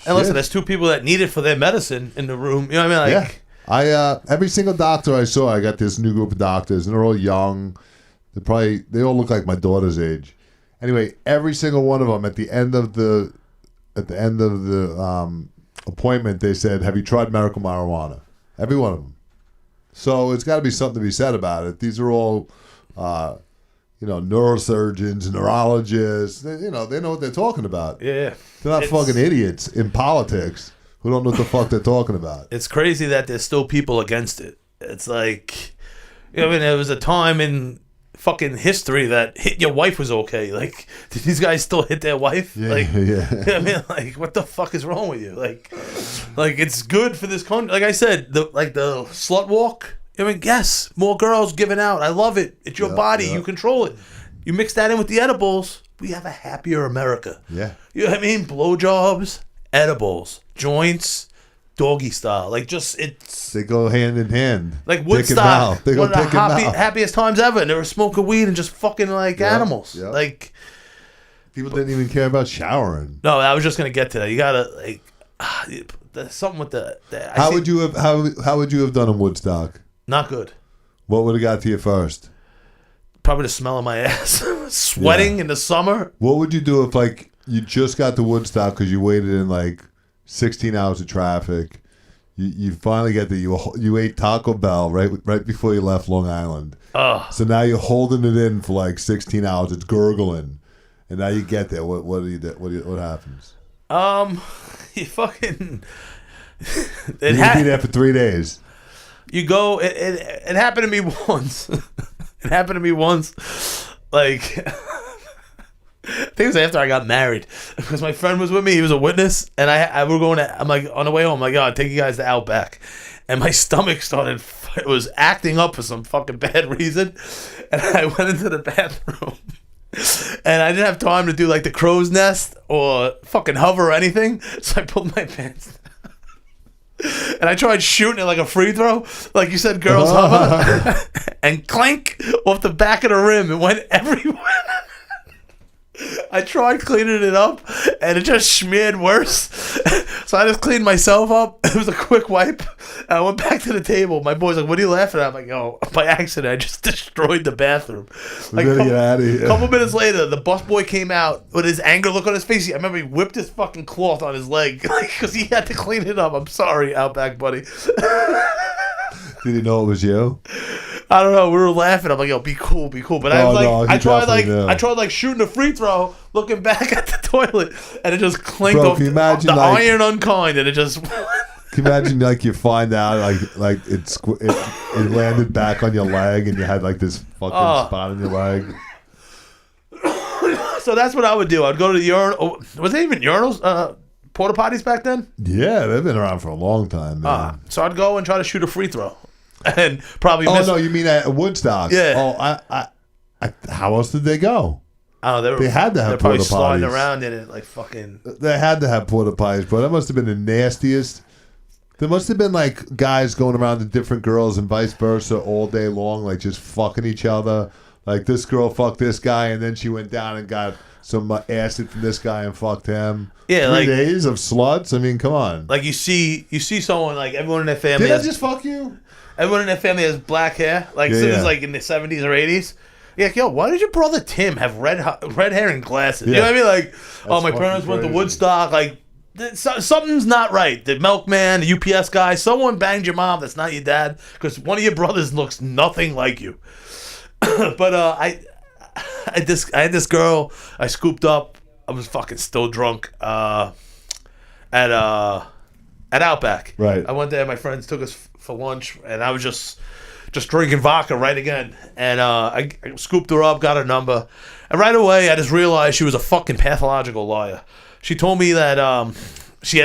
And listen, there's two people that need it for their medicine in the room. You know what I mean? Like, yeah. Every single doctor I saw, I got this new group of doctors, and they're all young. They all look like my daughter's age. Anyway, every single one of them at the end of the appointment, they said, "Have you tried medical marijuana?" Every one of them. So it's got to be something to be said about it. These are all, neurosurgeons, neurologists. They know what they're talking about. yeah. They're not fucking idiots in politics who don't know what the fuck they're talking about. It's crazy that there's still people against it. It's like, there was a time in fucking history that hitting your wife was okay. Like, did these guys still hit their wife? Yeah, like, yeah. Like, what the fuck is wrong with you? Like it's good for this country. Like I said, the slut walk. Yes, more girls giving out. I love it. It's your body. You control it. You mix that in with the edibles, we have a happier America. Yeah. You know what I mean? Blowjobs, edibles, joints, doggy style. Like, They go hand in hand. like Woodstock. They go One of the dick and mouth. happiest times ever. And they were smoking weed and just fucking like animals. Yep. Like, People didn't even care about showering. no, I was just gonna get to that. You gotta there's something with the How would you have done in Woodstock? not good. What would have got to you first? Probably the smell of my ass, sweating in the summer. What would you do if you just got to Woodstock because you waited in 16 hours of traffic? You finally get there. You ate Taco Bell right before you left Long Island. So now you're holding it in for 16 hours. It's gurgling, and now you get there. What do you do? What happens? You fucking. You'd be there for 3 days. You go. It happened to me once. It happened to me once. I think it was after I got married because my friend was with me. He was a witness, and I were going to. I'm like on the way home. I'm like, God, take you guys to Outback, and my stomach started. It was acting up for some fucking bad reason, and I went into the bathroom, and I didn't have time to do the crow's nest or fucking hover or anything. So I pulled my pants down. And I tried shooting it like a free throw, like you said, girls hover, and clank off the back of the rim. It went everywhere. I tried cleaning it up, and it just smeared worse. So I just cleaned myself up. It was a quick wipe. And I went back to the table. My boy's like, "What are you laughing at?" I'm like, "Yo, by accident, I just destroyed the bathroom." Like, Get out of here. a couple minutes later, the busboy came out with his anger look on his face. I remember he whipped his fucking cloth on his leg because he had to clean it up. I'm sorry, Outback buddy. Did he know it was you? I don't know. We were laughing. I'm like, "Yo, be cool, be cool." But I was like, no, he I tried like shooting a free throw, looking back at the toilet, and it just clinked Bro, off. can you imagine, the like- iron unkind, and it just. Can you imagine, like, you find out, like it landed back on your leg, and you had like this fucking spot on your leg. So that's what I would do. I'd go to the urinal. Was there even urinals, porta potties back then? Yeah, they've been around for a long time, man. So I'd go and try to shoot a free throw, and probably Oh miss. no, you mean at Woodstock? Yeah. Oh, I how else did they go? Oh, They had to have they're probably porta sliding potties. around in it like fucking. They had to have porta potties, bro. That must have been the nastiest. There must have been like guys going around to different girls and vice versa all day long, like just fucking each other. Like this girl fucked this guy, and then she went down and got some acid from this guy and fucked him. Yeah, 3 like- days of sluts. I mean, come on. Like you see someone like everyone in their family. Did I has, just fuck you? everyone in their family has black hair. Like Yeah, since yeah. like in the 70s or 80s. You're like, yo, why did your brother Tim have red hair and glasses? You Yeah. know what I mean? Like, oh, my fucking parents went to crazy. Woodstock. Like, something's not right. The milkman, the UPS guy, someone banged your mom. That's not your dad because one of your brothers looks nothing like you. But I had this girl I scooped up. I was fucking still drunk at Outback. Right. I went there. My friends took us for lunch, and I was just drinking vodka right again. And I scooped her up, got her number, and right away I just realized she was a fucking pathological liar. She told me that she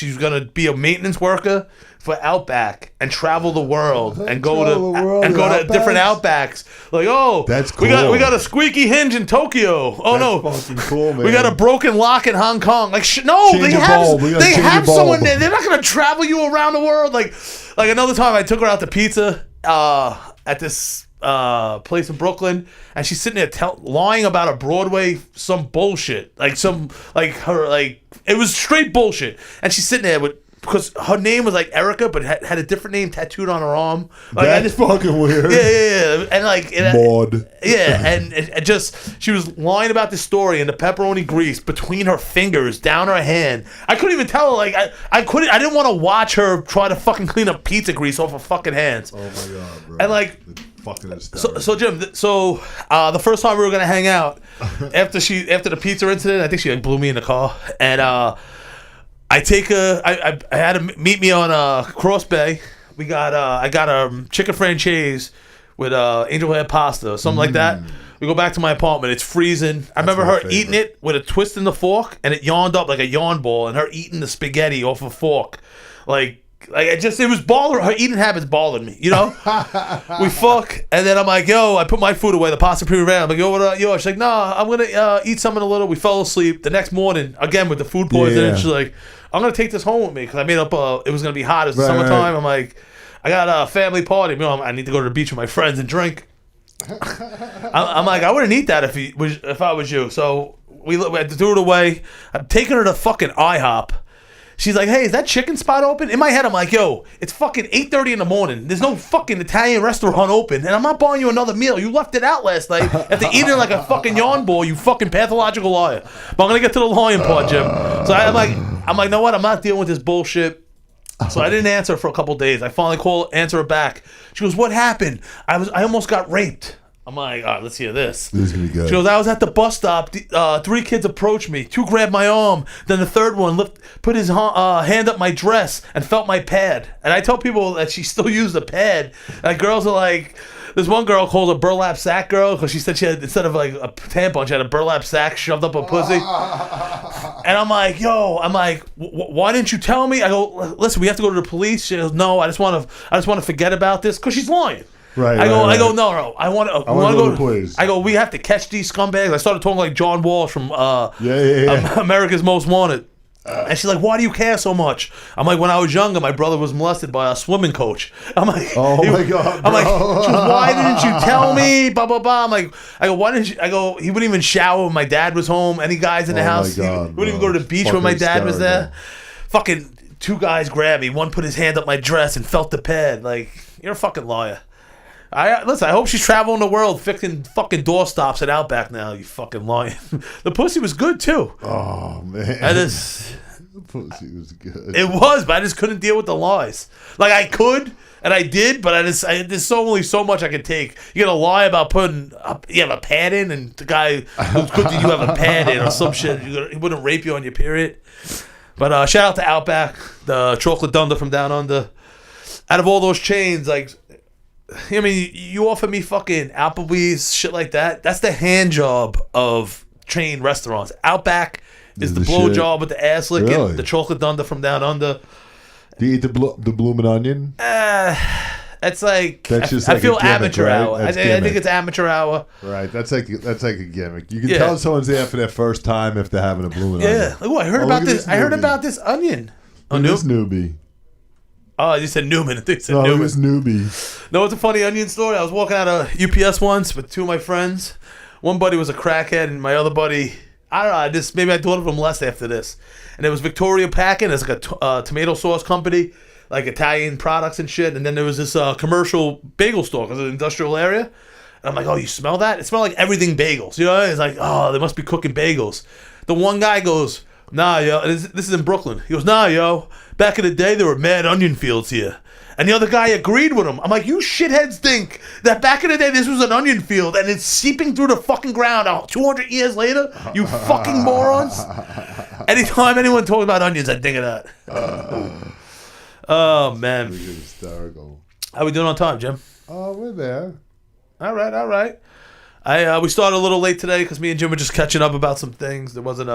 was gonna be a maintenance worker for Outback and travel the world and go Travel the world to in different Outbacks? Outbacks. Like, oh, That's we got cool. a squeaky hinge in Tokyo. Oh no, That's fucking cool, man. we got a broken lock in Hong Kong. Like, no, Change they your have bulb. We gotta they change have your someone bulb. there. They're not gonna travel you around the world. Like another time, I took her out to pizza at this place in Brooklyn, and she's sitting there lying about a Broadway some bullshit, it was straight bullshit, and she's sitting there because her name was like Erica, but had a different name tattooed on her arm. Like, That's fucking weird. yeah, and like Maud. yeah, and it just she was lying about this story and the pepperoni grease between her fingers down her hand. I couldn't even tell her, like I didn't want to watch her try to fucking clean up pizza grease off her fucking hands. Oh my god, bro. And like fucking hysterical. so Jim, the first time we were gonna hang out after the pizza incident, I think she like blew me in the car, and I take her. I had to meet me on Cross Bay. I got a chicken franchise with angel hair pasta or something like that. We go back to my apartment. It's freezing. I remember my her favorite. eating it with a twist in the fork, and it yawned up like a yawn ball, and her eating the spaghetti off a fork, like it was bothering her eating habits bothered me, you know. We fuck, and then I'm like, yo, I put my food away, the pasta pre-ran. I'm like, yo, what about yo? She's like, nah, I'm gonna eat something a little. We fell asleep. The next morning, again with the food poisoning, Yeah. she's like, I'm gonna take this home with me because I made up. It was gonna be hot. It was the Right, summertime. right. I'm like, I got a family party. You know, I need to go to the beach with my friends and drink. I'm like, I wouldn't eat that if I was you. So we had to threw it away. I'm taking her to fucking IHOP. She's like, hey, is that chicken spot open? In my head, I'm like, yo, it's fucking 8:30 in the morning. There's no fucking Italian restaurant open, and I'm not buying you another meal. You left it out last night after eating like a fucking yawn ball, you fucking pathological liar. But I'm gonna get to the lying part, Jim. So I'm like, you know what? I'm not dealing with this bullshit. So I didn't answer for a couple days. I finally answer her back. She goes, what happened? I almost got raped. I'm like, all right, let's hear this. This is gonna be good. She goes, I was at the bus stop. 3 kids approached me. 2 grabbed my arm. Then the third one put his hand up my dress and felt my pad. And I tell people that she still used a pad. And girls are like, this one girl called a burlap sack girl because she said she had, instead of like a tampon, she had a burlap sack shoved up her pussy. And I'm like, why didn't you tell me? I go, listen, we have to go to the police. She goes, no, I just want to forget about this because she's lying. Right. I go, right. no. I want to wanna go to the police. I go, we have to catch these scumbags. I started talking like John Walsh from Yeah. America's Most Wanted. And she's like, why do you care so much? I'm like, when I was younger, my brother was molested by a swimming coach. I'm like, Oh my God, I'm like, bro. she goes, why didn't you tell me? Blah, blah, blah. I'm like, I go, why didn't you? I go, he wouldn't even shower when my dad was home. Any guys in the Oh my house? God, he wouldn't even bro. go to the beach Fucking when my dad was there. hysterical. Fucking 2 guys grabbed me. One put his hand up my dress and felt the pad. Like, you're a fucking liar. Listen, I hope she's traveling the world fixing fucking doorstops at Outback now, you fucking liar. The pussy was good, too. Oh man, I just... the pussy was good. It was, but I just couldn't deal with the lies. Like I could, and I did, but there's only so much I could take. You gotta lie about you have a pad in, and the guy who's good that you have a pad in or some shit. He wouldn't rape you on your period. But shout out to Outback, the chocolate dunder from down under. Out of all those chains, like, I mean, you offer me fucking Applebee's, shit like that. That's the hand job of chain restaurants. Outback is the blow shit. job with the ass licking, Really? the chocolate dunder from down under. Do you eat the bloomin' onion? It's like That's just I like feel a gimmick, amateur right? hour. I That's think gimmick. it's amateur hour. Right, that's like a gimmick. You can Yeah. tell someone's there for their first time if they're having a bloomin' Yeah. onion. Oh, I heard Oh, about look at this. I heard newbie. about this onion. Oh, Look at this Newman. newbie. Oh, you said Newman. I think you said No, look at Newman. this newbie. No, it's a funny onion story. I was walking out of UPS once with 2 of my friends. One buddy was a crackhead, and my other buddy, I don't know. Maybe I thought of him less after this. And it was Victoria Packing. It's like a tomato sauce company, like Italian products and shit. And then there was this commercial bagel store because it's an industrial area. And I'm like, oh, you smell that? It smelled like everything bagels. You know, it's like, oh, they must be cooking bagels. The one guy goes, nah, yo, this is in Brooklyn. He goes, nah, yo, back in the day, there were mad onion fields here. And the other guy agreed with him. I'm like, you shitheads think that back in the day this was an onion field and it's seeping through the fucking ground 200 years later? You fucking morons. Anytime anyone talks about onions, I think of that. Oh, man. You're hysterical. How we doing on time, Jim? Oh, we're there. All right. We started a little late today because me and Jim were just catching up about some things. There wasn't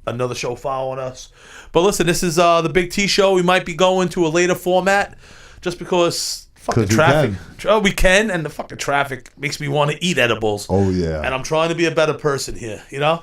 another show following us. But listen, this is the Big T show. We might be going to a later format just because fucking 'Cause we traffic. We can, and the fucking traffic makes me want to eat edibles. Oh yeah. And I'm trying to be a better person here, you know?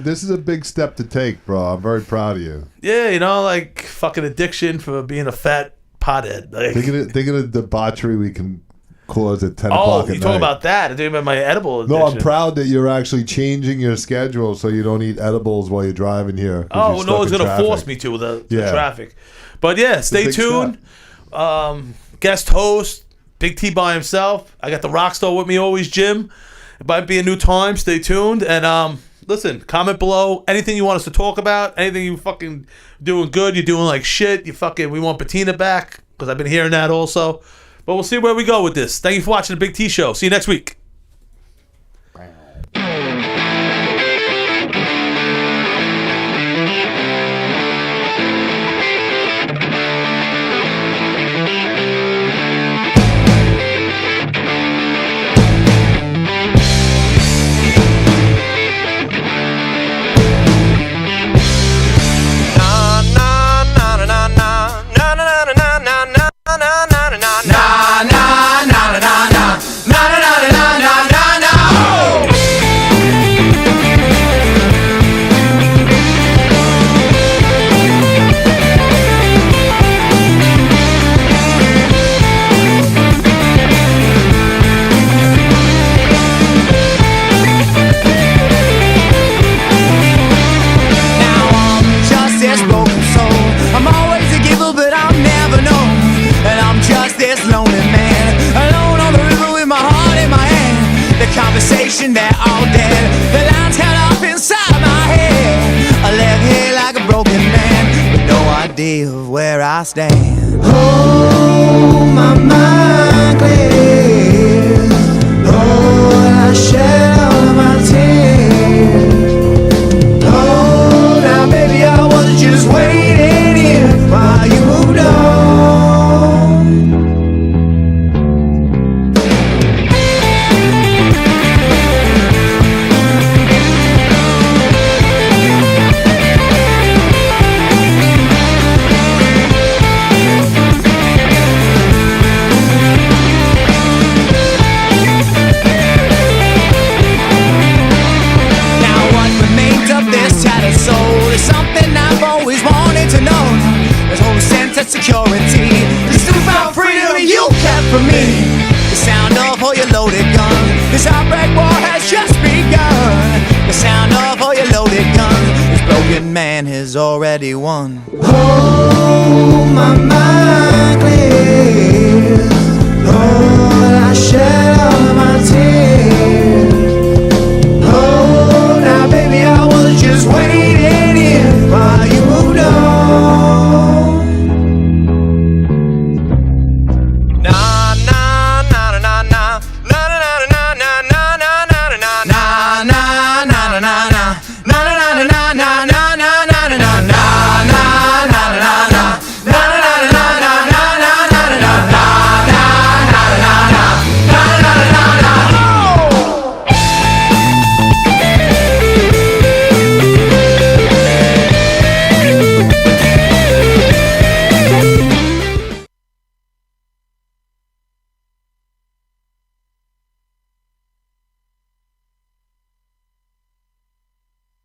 This is a big step to take, bro. I'm very proud of you. Yeah, you know, like fucking addiction for being a fat pothead. Like, Think of the debauchery we can cause at 10 o'clock at you talk night. about that. I'm talking about my edible addiction. No, I'm proud that you're actually changing your schedule so you don't eat edibles while you're driving here. Oh, no one's going to force me to with the Yeah. traffic. But yeah, stay big tuned. Guest host, Big T by himself. I got the rock star with me always, Jim. It might be a new time. Stay tuned. And listen, comment below anything you want us to talk about. Anything you fucking doing good. You're doing like shit. We want Patina back because I've been hearing that also. But we'll see where we go with this. Thank you for watching the Big T Show. See you next week. Conversation, they're all dead. The lines cut off inside my head. I left here like a broken man with no idea of where I stand. Oh, my mind clear. Oh, I shed all of my tears. Oh, now baby, I was just waiting here while you moved on. loaded gun. This heartbreak war has just begun. The sound of all your loaded guns. This broken man has already won. Oh, my mind clears. Lord, I shall